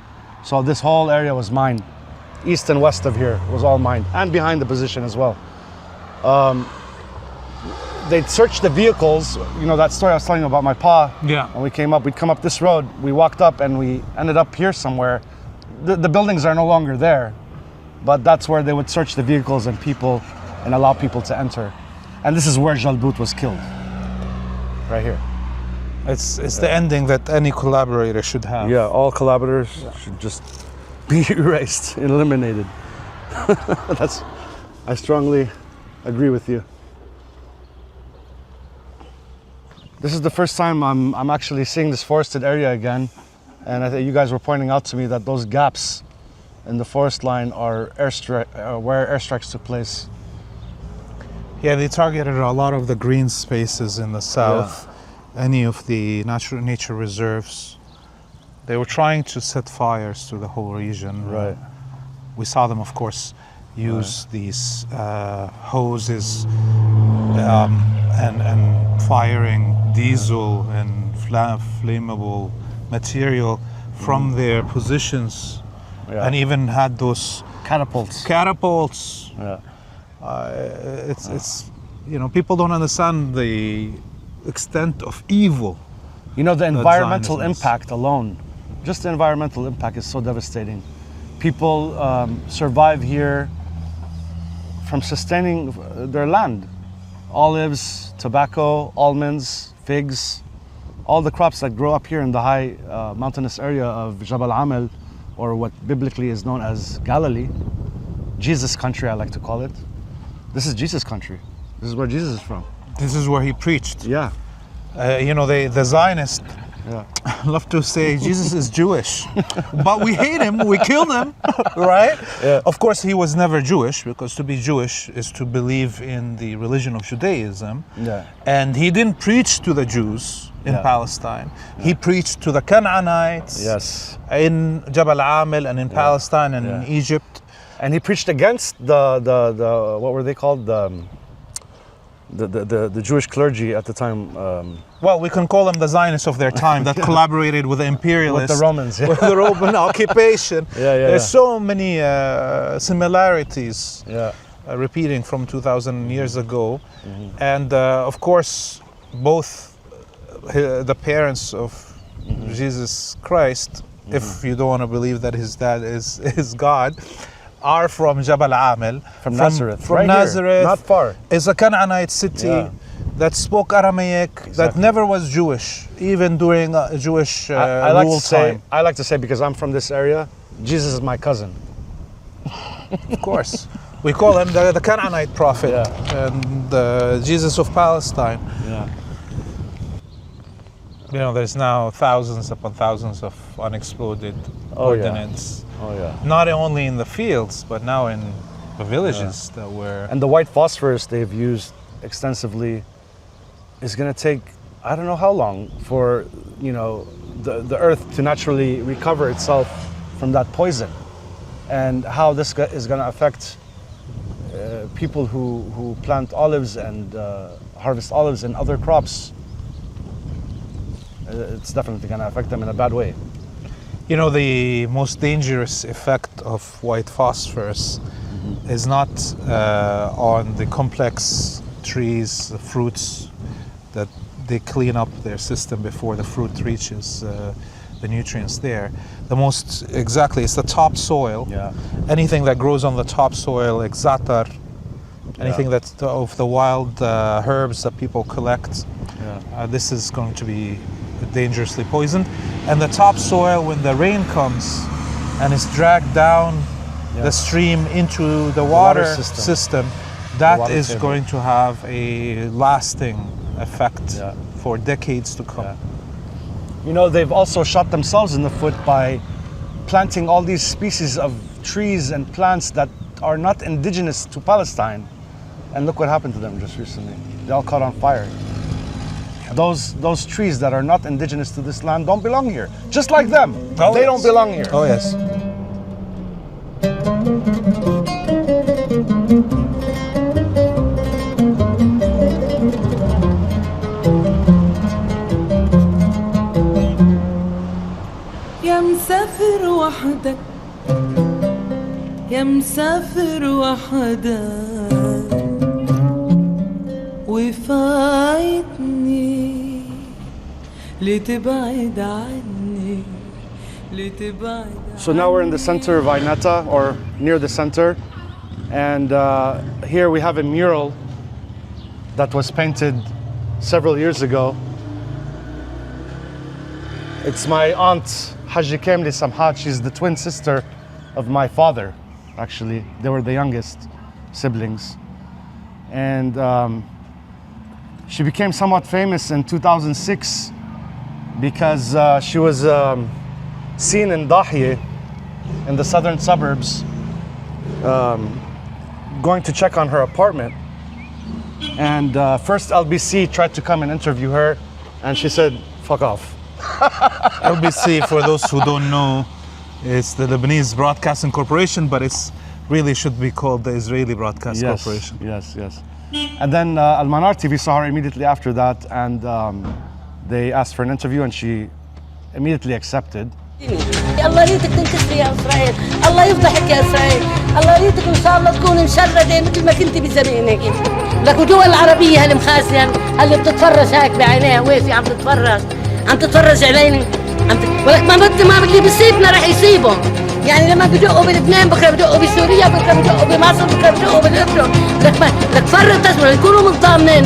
So this whole area was mined. East and west of here was all mined, and behind the position as well. They'd search the vehicles. You know that story I was telling you about my pa? Yeah. When we came up, we'd come up this road, we walked up and we ended up here somewhere. The buildings are no longer there, but that's where they would search the vehicles and people and allow people to enter. And this is where Jalbout was killed, right here. It's the ending that any collaborator should have. Yeah, all collaborators should just be erased, eliminated. I strongly agree with you. This is the first time I'm actually seeing this forested area again, and I think you guys were pointing out to me that those gaps in the forest line are where airstrikes took place. Yeah, they targeted a lot of the green spaces in the south, any of the nature reserves. They were trying to set fires to the whole region. Right. We saw them, of course, use these hoses and firing diesel and flammable material from their positions, and even had those catapults. Yeah. It's you know, people don't understand the extent of evil. You know, the environmental impact alone, just the environmental impact is so devastating. People survive here from sustaining their land. Olives, tobacco, almonds, figs, all the crops that grow up here in the high mountainous area of Jabal Amel, or what biblically is known as Galilee, Jesus country I like to call it. This is Jesus country. This is where Jesus is from. This is where he preached. Yeah. You know, the Zionists love to say Jesus is Jewish, but we hate him, we killed him, right? Yeah. Of course, he was never Jewish, because to be Jewish is to believe in the religion of Judaism. Yeah. And he didn't preach to the Jews in Palestine. He preached to the Canaanites in Jabal Amel and in Palestine and in Egypt. And he preached against the what were they called? The Jewish clergy at the time. Well, we can call them the Zionists of their time that collaborated with the imperialists. With the Romans. With the Roman occupation. There's so many similarities repeating from 2,000 years ago. And of course, both the parents of Jesus Christ, if you don't want to believe that his dad is God, are from Jabal Amel, from Nazareth. From right Nazareth, here, not far. It's a Canaanite city that spoke Aramaic, that never was Jewish, even during Jewish rule time. I like to say, because I'm from this area, Jesus is my cousin. Of course. We call him the Canaanite prophet and the Jesus of Palestine. Yeah. You know, there's now thousands upon thousands of unexploded ordnance. Not only in the fields, but now in the villages that were... And the white phosphorus they've used extensively is going to take, I don't know how long, for, you know, the earth to naturally recover itself from that poison. And how this is going to affect people who plant olives and harvest olives and other crops, it's definitely going to affect them in a bad way. You know, the most dangerous effect of white phosphorus is not on the complex trees, the fruits, that they clean up their system before the fruit reaches the nutrients there. The most, exactly, it's the topsoil. Yeah. Anything that grows on the topsoil, like zatar, anything that's of the wild herbs that people collect, this is going to be dangerously poisoned. And the topsoil, when the rain comes and is dragged down the stream into the water system, that is going to have a lasting effect for decades to come. You know, they've also shot themselves in the foot by planting all these species of trees and plants that are not indigenous to Palestine. And look what happened to them just recently. They all caught on fire. Those trees that are not indigenous to this land don't belong here. Just like them. They don't belong here. Oh, yes. يا مسافر وحدك يا مسافر وحدك وفايتني لتبعد عني لتبعد. So now we're in the center of Ainata, or near the center, and here we have a mural that was painted several years ago. It's my aunt Haji Kamli Samhat. She's the twin sister of my father, actually. They were the youngest siblings. And she became somewhat famous in 2006 because she was seen in Dahiya, in the southern suburbs, going to check on her apartment. And first LBC tried to come and interview her, and she said, fuck off. LBC, for those who don't know, is the Lebanese Broadcasting Corporation, but it's really should be called the Israeli Broadcast Corporation. Yes. And then Al-Manar TV saw her immediately after that, and they asked for an interview, and she immediately accepted. الله يريدك تنكسر يا اسرائيل، الله يفضحك يا اسرائيل، الله يريدك ان شاء الله تكون مشردة مثل ما كنت بزمانك. لك الدول العربية هالمخاسية اللي بتتفرج هيك بعينيها وافي عم تتفرج علينا، ولك ما بقي بيصيبنا رح يصيبهم. يعني لما بدقوا بلبنان بكره بدقوا بسوريا، بكره بدقوا بمصر، بكره بدقوا بالاردن. لك فرق تسمع يكونوا مطمنين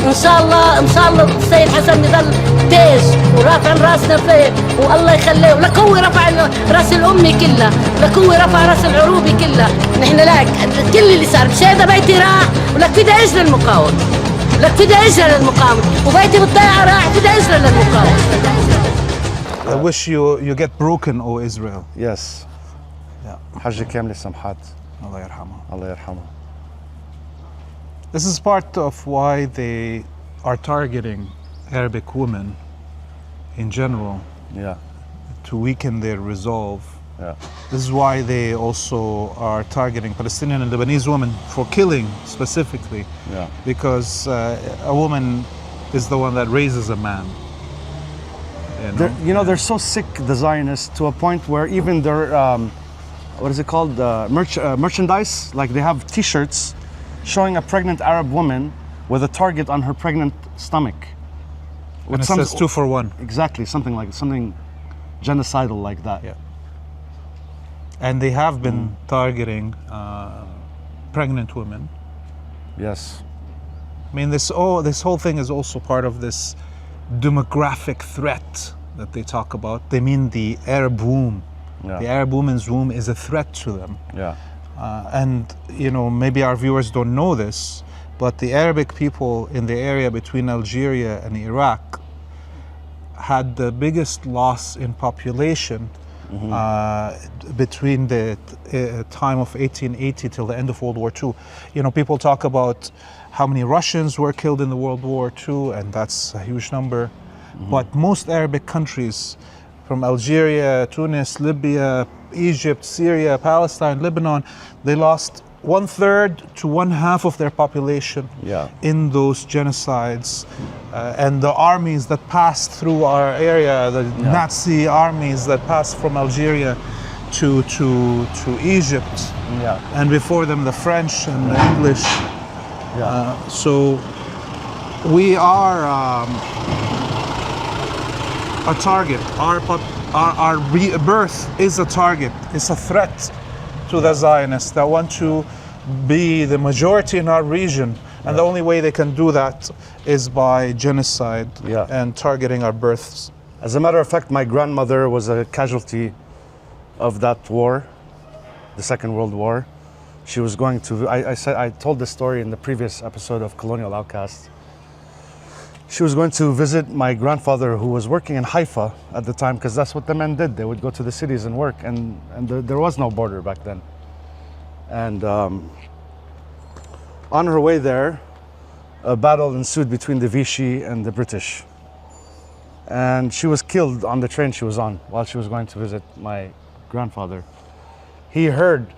ان شاء الله السيد حسن بضل تيج ورافع راسنا فيه والله يخليه. ولك هو رفع راس الامي كلها، لك هو رفع راس العروبي كلها. نحن لك كل اللي صار مش هذا بيتي راح، ولك فدا اجر المقاوم، لك فدا اجر للمقاومه، وبيتي بالضيعه راح فدا اجر للمقاومه. I wish you get broken, O Israel. Yes. Haji Kamli Samhat. Allah yarhamah. Allah yarhamah. This is part of why they are targeting Arabic women in general. To weaken their resolve. This is why they also are targeting Palestinian and Lebanese women for killing specifically. Because a woman is the one that raises a man. They're so sick, the Zionists, to a point where even their, what is it called, merchandise, like they have T-shirts showing a pregnant Arab woman with a target on her pregnant stomach. And it says 2 for 1. Exactly, something genocidal like that. And they have been targeting pregnant women. Yes. I mean, this whole thing is also part of this demographic threat that they talk about. They mean the Arab womb. The Arab woman's womb is a threat to them. And maybe our viewers don't know this, but the Arabic people in the area between Algeria and Iraq had the biggest loss in population between the time of 1880 till the end of World War II. People talk about how many Russians were killed in the World War II, and that's a huge number. But most Arabic countries, from Algeria, Tunis, Libya, Egypt, Syria, Palestine, Lebanon, they lost 1/3 to 1/2 of their population Yeah. in those genocides. And the armies that passed through our area, the Nazi armies that passed from Algeria to Egypt, and before them the French and the English. So we are a target. Our rebirth is a target. It's a threat to the Zionists that want to be the majority in our region. And the only way they can do that is by genocide and targeting our births. As a matter of fact, my grandmother was a casualty of that war, the Second World War. She was going to, I told this story in the previous episode of Colonial Outcasts. She was going to visit my grandfather, who was working in Haifa at the time, because that's what the men did. They would go to the cities and work, and there was no border back then. And on her way there, a battle ensued between the Vichy and the British. And she was killed on the train she was on while she was going to visit my grandfather. He heard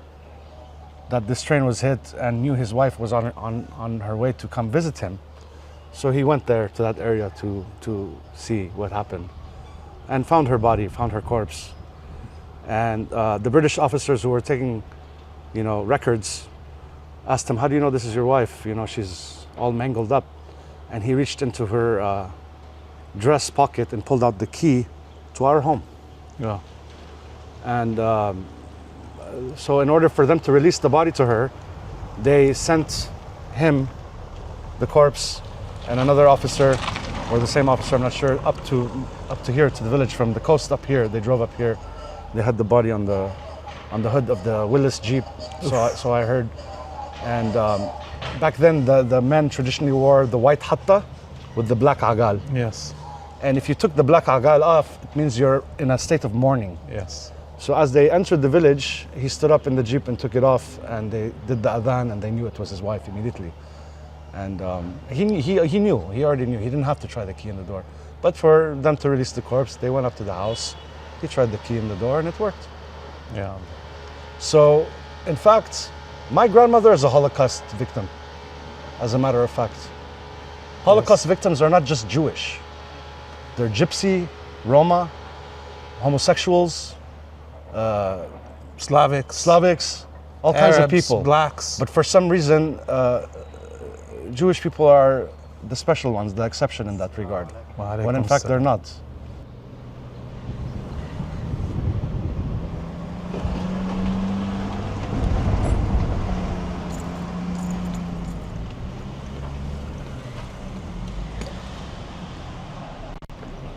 that this train was hit and knew his wife was on her way to come visit him. So he went there to that area to see what happened and found her body, found her corpse. And the British officers who were taking, records asked him, "How do you know this is your wife? She's all mangled up." And he reached into her dress pocket and pulled out the key to our home. Yeah. And so in order for them to release the body to her, they sent him, the corpse, and another officer, or the same officer, I'm not sure, up to here, to the village from the coast up here. They drove up here. They had the body on the hood of the Willis Jeep, so I heard. And back then, the men traditionally wore the white hatta with the black agal. Yes. And if you took the black agal off, it means you're in a state of mourning. Yes. So as they entered the village, he stood up in the Jeep and took it off, and they did the adhan, and they knew it was his wife immediately. And he knew, he already knew. He didn't have to try the key in the door. But for them to release the corpse, they went up to the house, he tried the key in the door, and it worked. Yeah. So, in fact, my grandmother is a Holocaust victim, as a matter of fact. Holocaust victims are not just Jewish. They're Gypsy, Roma, homosexuals, Slavics, all kinds of Arabs, people. blacks. But for some reason, Jewish people are the special ones, the exception in that regard, when in fact they're not.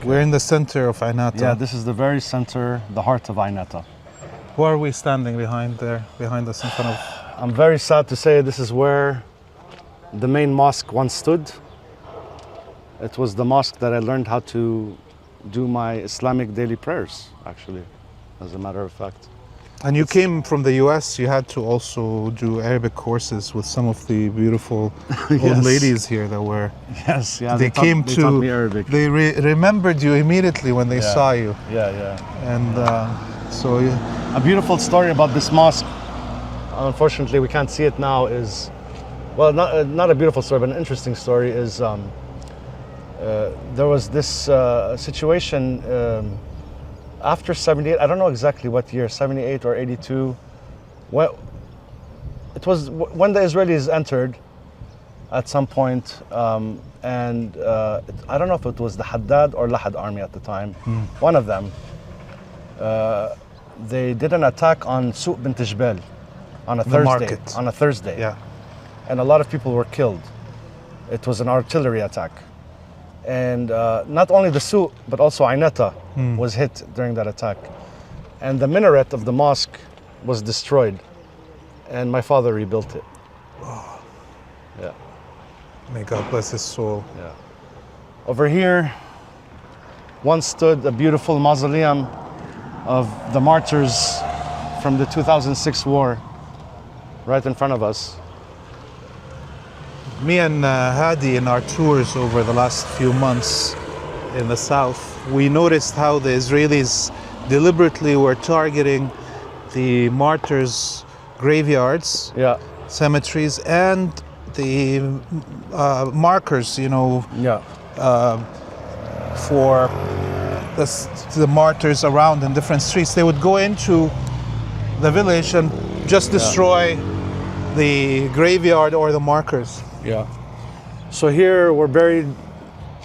We're in the center of Ainata. Yeah, this is the very center, the heart of Ainata. Who are we standing behind there, behind us in front of? I'm very sad to say this is where the main mosque once stood. It was the mosque that I learned how to do my Islamic daily prayers, actually, as a matter of fact. And you came from the U.S., you had to also do Arabic courses with some of the beautiful old ladies here that were... Yes, yeah, they taught me Arabic. They remembered you immediately when they saw you. Yeah. And so... A beautiful story about this mosque, unfortunately we can't see it now, is... Well, not a beautiful story, but an interesting story is... there was this situation after 78, I don't know exactly what year, 78 or 82. Well, it was when the Israelis entered at some point, and I don't know if it was the Haddad or Lahad army at the time, one of them. They did an attack on Souq Bint Jbel on a Thursday. Market. On a Thursday. Yeah. And a lot of people were killed. It was an artillery attack. And not only the Souq, but also Ainata was hit during that attack. And the minaret of the mosque was destroyed. And my father rebuilt it. Oh. Yeah. May God bless his soul. Yeah. Over here once stood a beautiful mausoleum of the martyrs from the 2006 war, right in front of us. Me and Hadi, in our tours over the last few months in the south, we noticed how the Israelis deliberately were targeting the martyrs' graveyards. Yeah. cemeteries and the markers, you know, for the martyrs around in different streets. They would go into the village and just destroy the graveyard or the markers. Yeah. So here were buried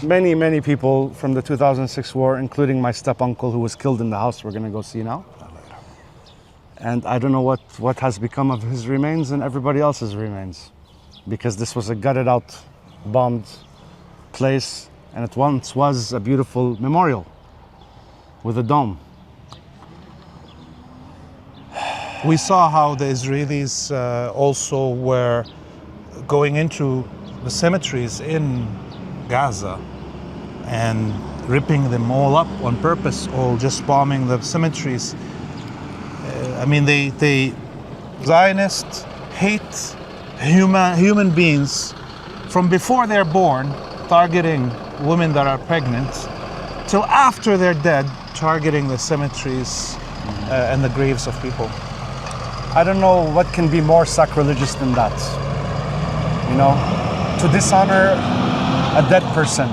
many people from the 2006 war, including my step-uncle who was killed in the house we're going to go see now. And I don't know what has become of his remains and everybody else's remains, because this was a gutted out, bombed place, and it once was a beautiful memorial with a dome. We saw how the Israelis also were going into the cemeteries in Gaza and ripping them all up on purpose, or just bombing the cemeteries. I mean, they Zionists hate human beings from before they're born, targeting women that are pregnant, till after they're dead, targeting the cemeteries and the graves of people. I don't know what can be more sacrilegious than that. You know, to dishonor a dead person,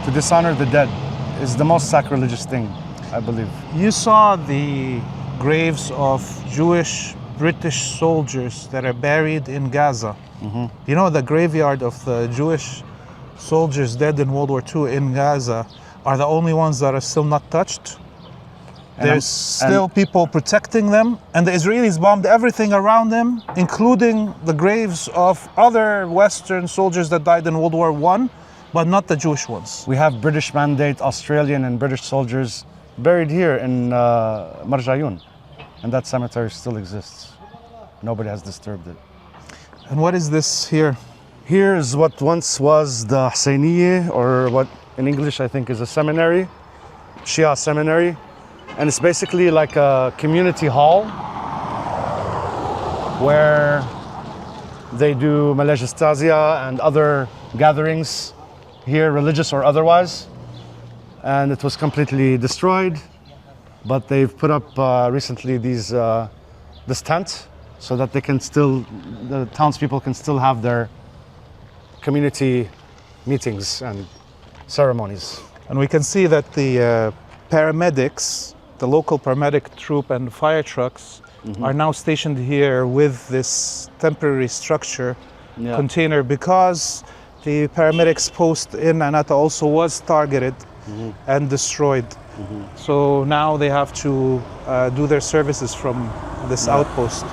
to dishonor the dead, is the most sacrilegious thing, I believe. You saw the graves of Jewish British soldiers that are buried in Gaza. You know, the graveyard of the Jewish soldiers dead in World War II in Gaza are the only ones that are still not touched. There's still people protecting them, and the Israelis bombed everything around them, including the graves of other Western soldiers that died in World War I, but not the Jewish ones. We have British Mandate, Australian and British soldiers buried here in Marjayun, and that cemetery still exists. Nobody has disturbed it. And what is this here? Here is what once was the Husseiniye, or what in English I think is a seminary, Shia seminary. And it's basically like a community hall where they do Malajistazia and other gatherings here, religious or otherwise. And it was completely destroyed, but they've put up recently this tent so that they can still, the townspeople can still have their community meetings and ceremonies. And we can see that the paramedics, the local paramedic troop and fire trucks are now stationed here with this temporary structure container, because the paramedics post in Ainata also was targeted and destroyed. So now they have to do their services from this outpost.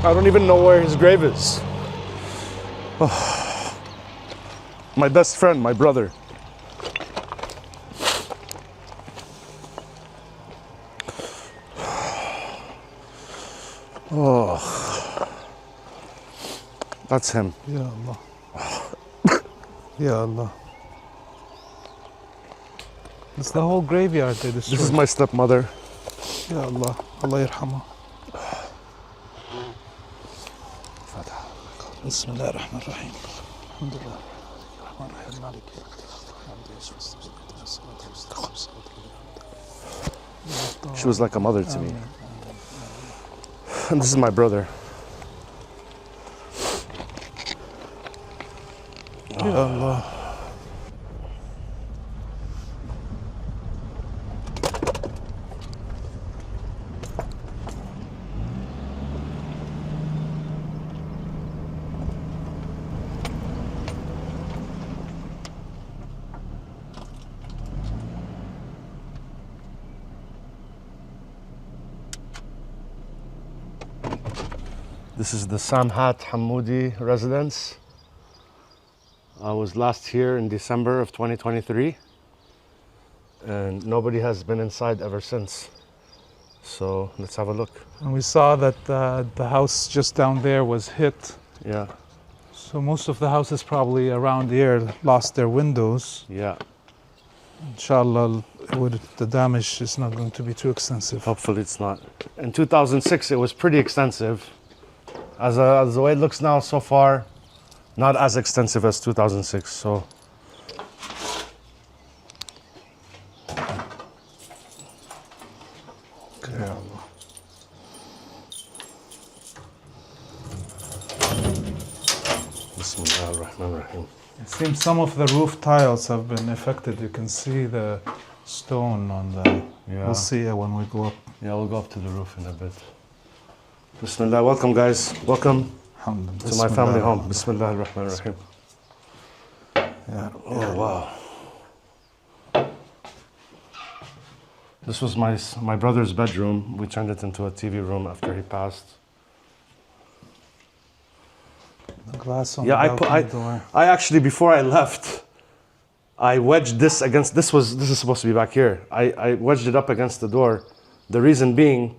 I don't even know where his grave is. Oh. My best friend, my brother. Oh, that's him. Ya Allah. Ya Allah. It's the whole graveyard they destroyed. This is my stepmother. Ya Allah. Allah yarhamah. بسم الله الرحمن الرحيم الحمد لله الرحمن الرحيم مالك She was like a mother to me. And this is my brother. Ya Allah. This is the Samhat Hamoudi residence. I was last here in December of 2023, and nobody has been inside ever since. So let's have a look. And we saw that the house just down there was hit. Yeah. So most of the houses probably around here lost their windows. Yeah. Inshallah, the damage is not going to be too extensive. Hopefully it's not. In 2006, it was pretty extensive. As the way it looks now so far, not as extensive as 2006. So. Yeah. Bismillah ar-Rahman ar-Rahim. It seems some of the roof tiles have been affected. You can see the stone on the... Yeah. We'll see it when we go up. Yeah, we'll go up to the roof in a bit. Bismillah, welcome guys. Welcome to my family home. Bismillah ar-Rahman ar-Rahim. Yeah. Oh, wow. This was my brother's bedroom. We turned it into a TV room after he passed. The glass on Yeah, the balcony door. I actually, before I left, I wedged this against, this is supposed to be back here. I wedged it up against the door. The reason being,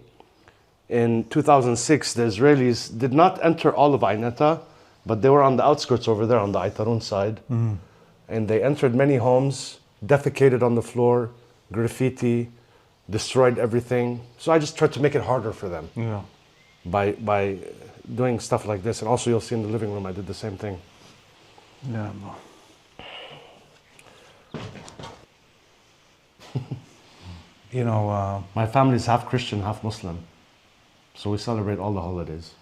in 2006, the Israelis did not enter all of Ainata, but they were on the outskirts over there on the Aitarun side. Mm. And they entered many homes, defecated on the floor, graffiti, destroyed everything. So I just tried to make it harder for them. Yeah. By doing stuff like this. And also you'll see in the living room, I did the same thing. Yeah. You know, my family is half Christian, half Muslim. So we celebrate all the holidays.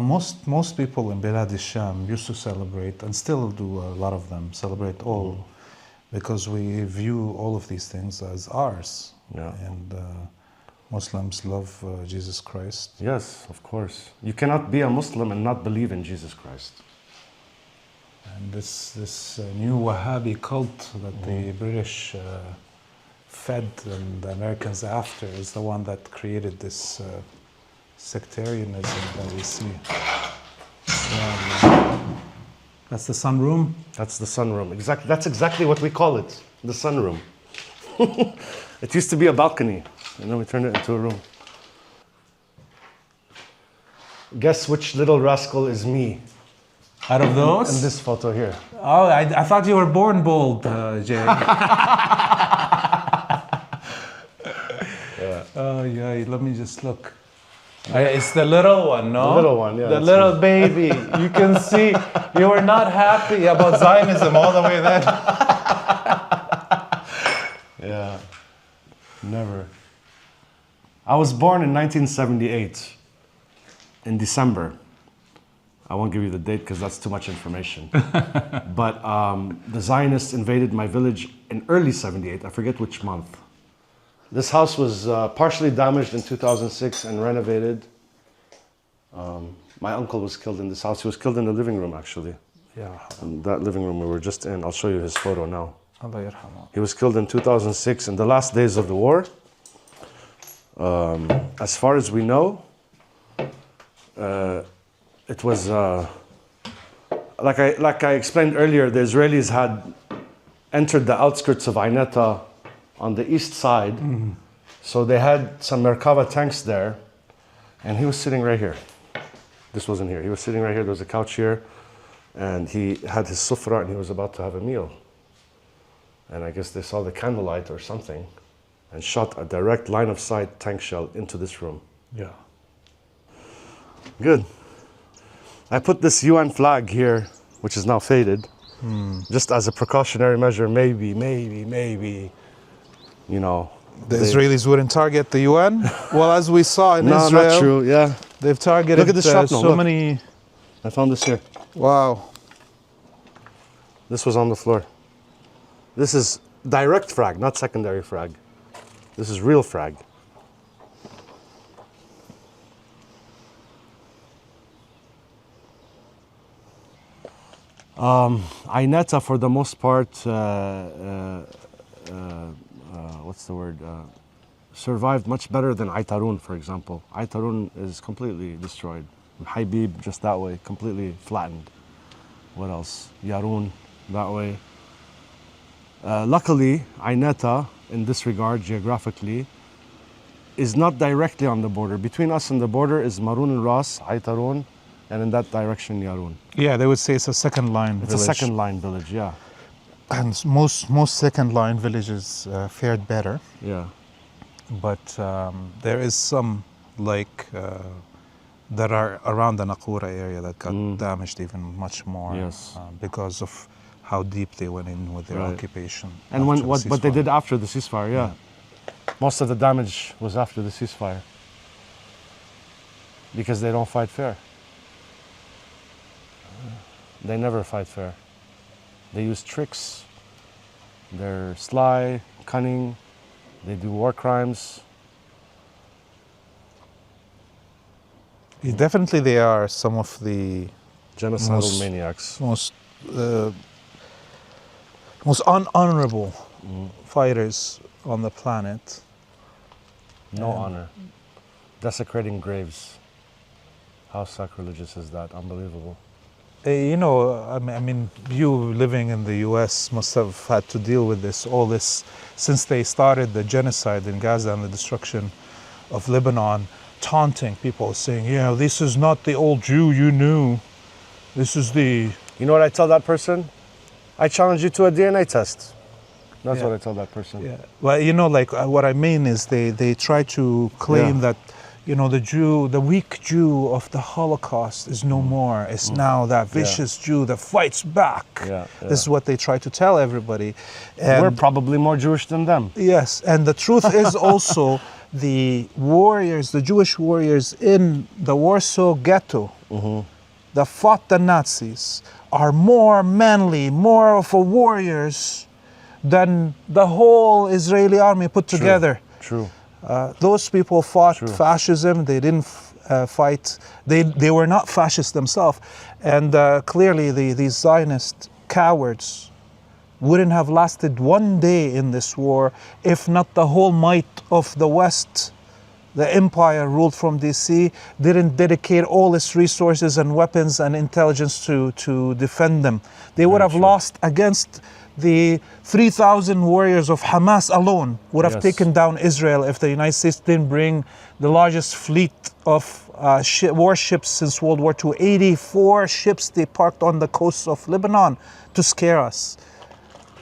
most people in Bilad al-Sham used to celebrate, and still do a lot of them, celebrate all, because we view all of these things as ours. Yeah. And Muslims love Jesus Christ. Yes, of course. You cannot be a Muslim and not believe in Jesus Christ. And this new Wahhabi cult that the British fed and the Americans after is the one that created this sectarianism that we see. That's the sunroom? That's the sunroom. Exactly. That's exactly what we call it, the sunroom. It used to be a balcony, and then we turned it into a room. Guess which little rascal is me? Out of those? In this photo here. Oh, I thought you were born bald, Jay. Yeah. Oh, yeah, let me just look. It's the little one, no? The little one, yeah. The little baby. You can see you were not happy about Zionism all the way then. Yeah, never. I was born in 1978, in December. I won't give you the date because that's too much information. But the Zionists invaded my village in early 78, I forget which month. This house was partially damaged in 2006 and renovated. My uncle was killed in this house. He was killed in the living room, actually. Yeah. In that living room we were just in. I'll show you his photo now. Allah yarhamah. He was killed in 2006 in the last days of the war. As far as we know, it was like I explained earlier. The Israelis had entered the outskirts of Ainata on the east side, so they had some Merkava tanks there, and he was sitting right here. This wasn't here. He was sitting right here. There was a couch here, and he had his sufra, and he was about to have a meal. And I guess they saw the candlelight or something, and shot a direct line of sight tank shell into this room. Yeah. Good. I put this UN flag here, which is now faded, just as a precautionary measure. Maybe, you know. The Israelis wouldn't target the UN? Well, as we saw in Israel. No, not true, yeah. They've targeted Look at this shrapnel, so look. many. I found this here. Wow. This was on the floor. This is direct frag, not secondary frag. This is real frag. Ainata, for the most part, what's the word? Survived much better than Aitarun, for example. Aitarun is completely destroyed. Habib, just that way, completely flattened. What else? Yarun, that way. Luckily, Ainata, in this regard, geographically, is not directly on the border. Between us and the border is Marun al-Ras, Aitarun, and in that direction, Yarun. Yeah, they would say it's a second line It's village. a second line village, yeah. And most second line villages fared better. Yeah. But there is some that are around the Naqoura area that got damaged even much more. Yes. Because of how deep they went in with their occupation. And what they did after the ceasefire, yeah. Most of the damage was after the ceasefire. Because they don't fight fair. They never fight fair. They use tricks. They're sly, cunning. They do war crimes. Definitely they are some of the genocidal maniacs. Most unhonorable fighters on the planet. No honor. Desecrating graves. How sacrilegious is that? Unbelievable. You know, I mean, you living in the U.S. must have had to deal with all this, since they started the genocide in Gaza and the destruction of Lebanon, taunting people, saying, yeah, this is not the old Jew you knew. This is the... You know what I tell that person? I challenge you to a DNA test. That's what I tell that person. Yeah. Well, you know, what I mean is they try to claim that, you know, the weak Jew of the Holocaust is no more. It's now that vicious Jew that fights back. This is what they try to tell everybody. And we're probably more Jewish than them. Yes, and the truth is also the warriors, the Jewish warriors in the Warsaw Ghetto that fought the Nazis are more manly, more of a warriors than the whole Israeli army put together. True. Those people fought fascism. They didn't fight. They were not fascists themselves. And clearly these Zionist cowards wouldn't have lasted one day in this war if not the whole might of the West, the empire ruled from DC, didn't dedicate all its resources and weapons and intelligence to defend them. They would have lost against the 3,000 warriors of Hamas alone would have taken down Israel if the United States didn't bring the largest fleet of warships since World War II. 84 ships they parked on the coast of Lebanon to scare us.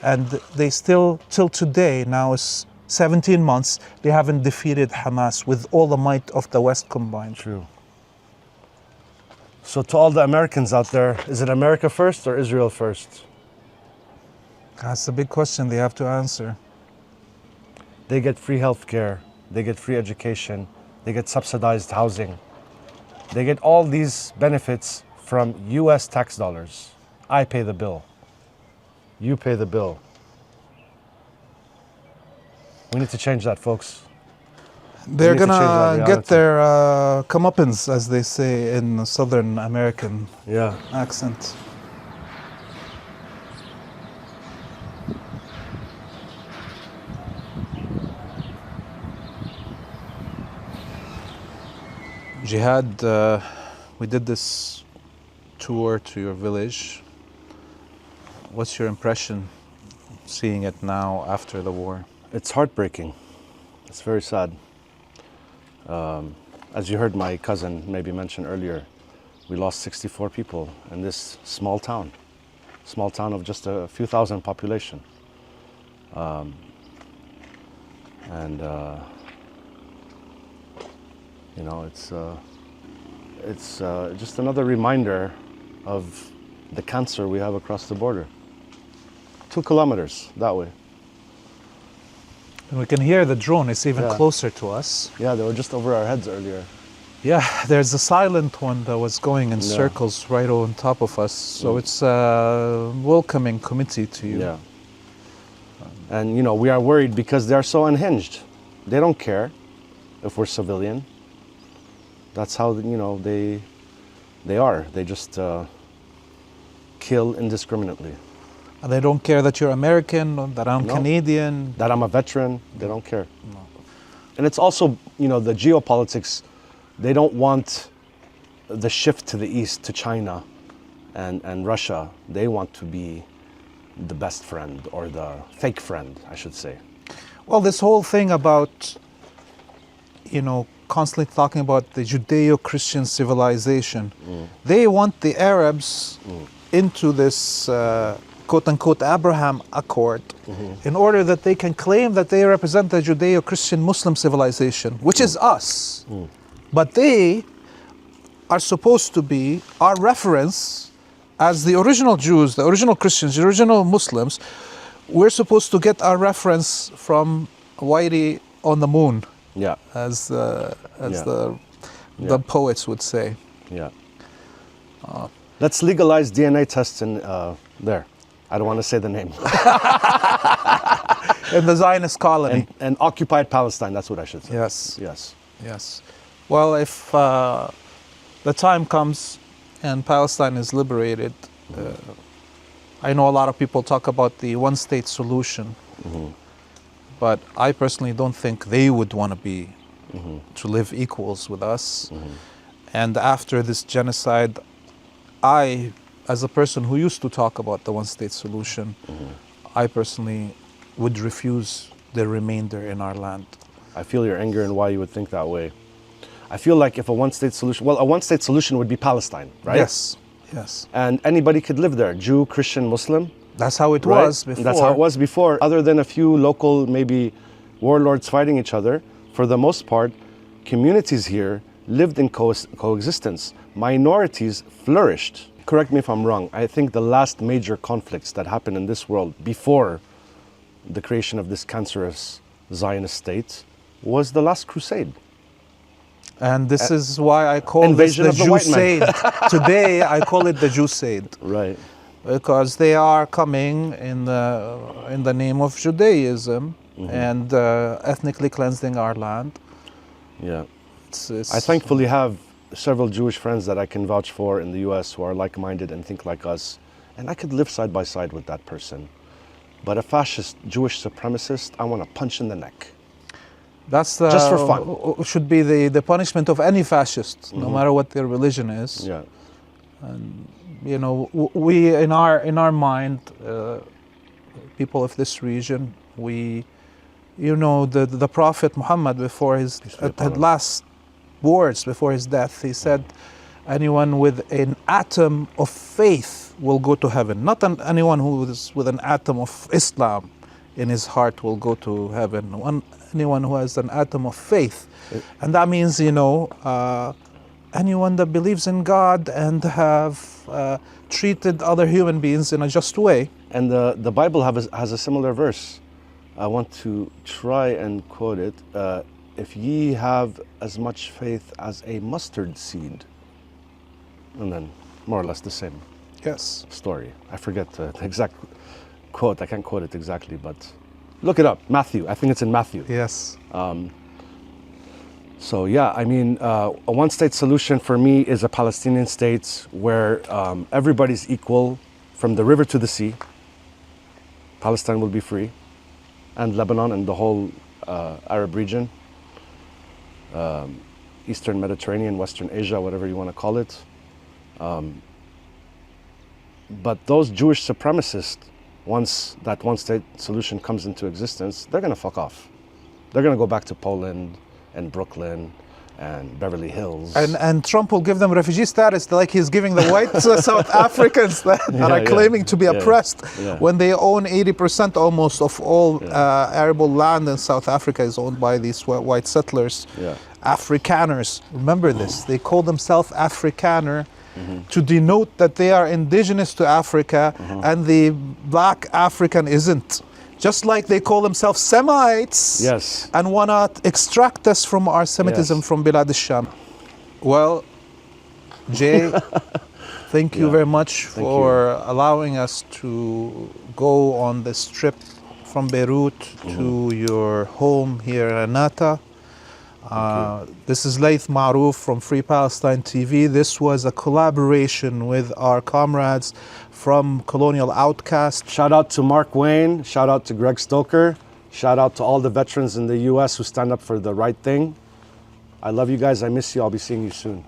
And they still, till today, now it's 17 months, they haven't defeated Hamas with all the might of the West combined. True. So to all the Americans out there, is it America first or Israel first? That's a big question they have to answer. They get free health care, they get free education, they get subsidized housing. They get all these benefits from U.S. tax dollars. I pay the bill. You pay the bill. We need to change that, folks. They're gonna get their comeuppance, as they say in Southern American accent. Jihad, we did this tour to your village. What's your impression seeing it now after the war? It's heartbreaking. It's very sad. As you heard my cousin maybe mention earlier, we lost 64 people in this small town of just a few thousand population. You know, it's just another reminder of the cancer we have across the border. 2 kilometers that way. And we can hear the drone, it's even closer to us. Yeah, they were just over our heads earlier. Yeah, there's a silent one that was going in circles right on top of us. So it's a welcoming committee to you. Yeah. And you know, we are worried because they're so unhinged. They don't care if we're civilian. That's how, you know, they are. They just kill indiscriminately. And they don't care that you're American, that I'm Canadian. That I'm a veteran. They don't care. No. And it's also, you know, the geopolitics. They don't want the shift to the east, to China and Russia. They want to be the best friend, or the fake friend, I should say. Well, this whole thing about constantly talking about the Judeo-Christian civilization. They want the Arabs into this quote-unquote Abraham Accord in order that they can claim that they represent the Judeo-Christian Muslim civilization, which is us. But they are supposed to be our reference as the original Jews, the original Christians, the original Muslims. We're supposed to get our reference from Whitey on the moon, as the poets would say. Let's legalize DNA tests in there. I don't want to say the name. In the Zionist colony. And occupied Palestine, that's what I should say. Yes. Well, if the time comes and Palestine is liberated, I know a lot of people talk about the one-state solution, but I personally don't think they would want to be to live equals with us. And after this genocide, I, as a person who used to talk about the one-state solution, I personally would refuse the remainder in our land. I feel your anger and why you would think that way. I feel like if a one-state solution, well, a one-state solution would be Palestine, right? Yes. And anybody could live there, Jew, Christian, Muslim. That's how it was before. That's how it was before. Other than a few local, maybe, warlords fighting each other, for the most part, communities here lived in coexistence. Minorities flourished. Correct me if I'm wrong. I think the last major conflicts that happened in this world before the creation of this cancerous Zionist state was the last crusade. And this is why I call this the Jewsade. Today, I call it the Jewsade. Right. Because they are coming in the name of Judaism and ethnically cleansing our land. Yeah. I thankfully have several Jewish friends that I can vouch for in the U.S. who are like-minded and think like us. And I could live side by side with that person. But a fascist Jewish supremacist, I want to punch in the neck. That's just for fun. Should be the punishment of any fascist, no matter what their religion is. Yeah. And we in our mind, people of this region, the Prophet Muhammad before his last words before his death, he said, anyone with an atom of faith will go to heaven. Not anyone who is with an atom of Islam in his heart will go to heaven. Anyone who has an atom of faith. And that means, anyone that believes in God and have treated other human beings in a just way. And the Bible has a similar verse. I want to try and quote it. If ye have as much faith as a mustard seed. And then more or less the same story. I forget the exact quote. I can't quote it exactly, but look it up. Matthew. I think it's in Matthew. Yes. So yeah, I mean, a one-state solution for me is a Palestinian state where everybody's equal from the river to the sea. Palestine will be free, and Lebanon and the whole Arab region, Eastern Mediterranean, Western Asia, whatever you want to call it. But those Jewish supremacists, once that one-state solution comes into existence, they're going to fuck off. They're going to go back to Poland and Brooklyn and Beverly Hills. And Trump will give them refugee status like he's giving the white South Africans that are claiming to be oppressed when they own 80% almost of all arable land in South Africa is owned by these white settlers. Afrikaners. Remember this. They call themselves Afrikaner to denote that they are indigenous to Africa and the black African isn't. Just like they call themselves Semites and want to extract us from our Semitism from Bilad al-Sham. Well, Jay, thank you very much for allowing us to go on this trip from Beirut to your home here in Ainata. This is Laith Marouf from Free Palestine TV. This was a collaboration with our comrades from Colonial Outcasts. Shout out to Mark Wayne. Shout out to Greg Stoker. Shout out to all the veterans in the U.S. who stand up for the right thing. I love you guys. I miss you. I'll be seeing you soon.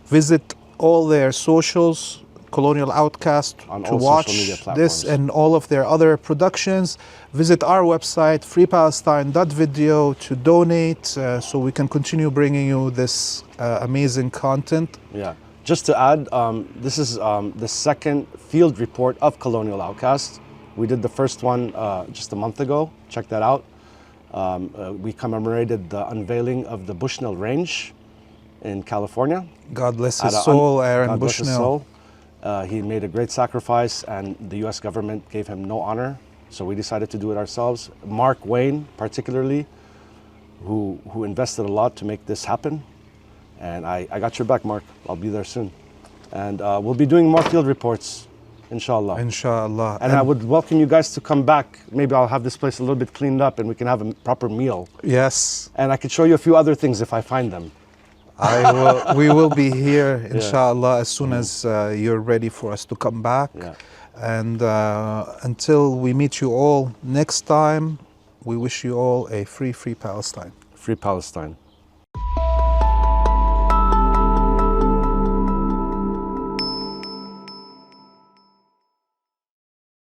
Visit all their socials Colonial Outcast On to all watch social media platforms. this and all of their other productions. Visit our website, freepalestine.video, to donate so we can continue bringing you this amazing content. Yeah. Just to add, this is the second field report of Colonial Outcasts. We did the first one just a month ago. Check that out. We commemorated the unveiling of the Bushnell Range in California. God bless his soul, Aaron God bless his Bushnell. soul. He made a great sacrifice, and the U.S. government gave him no honor, so we decided to do it ourselves. Mark Wayne, particularly, who invested a lot to make this happen. And I got your back, Mark. I'll be there soon. And we'll be doing more field reports, inshallah. Inshallah. And I would welcome you guys to come back. Maybe I'll have this place a little bit cleaned up and we can have a proper meal. Yes. And I could show you a few other things if I find them. We will be here, inshallah, as soon as you're ready for us to come back. Yeah. And until we meet you all next time, we wish you all a free Palestine. Free Palestine.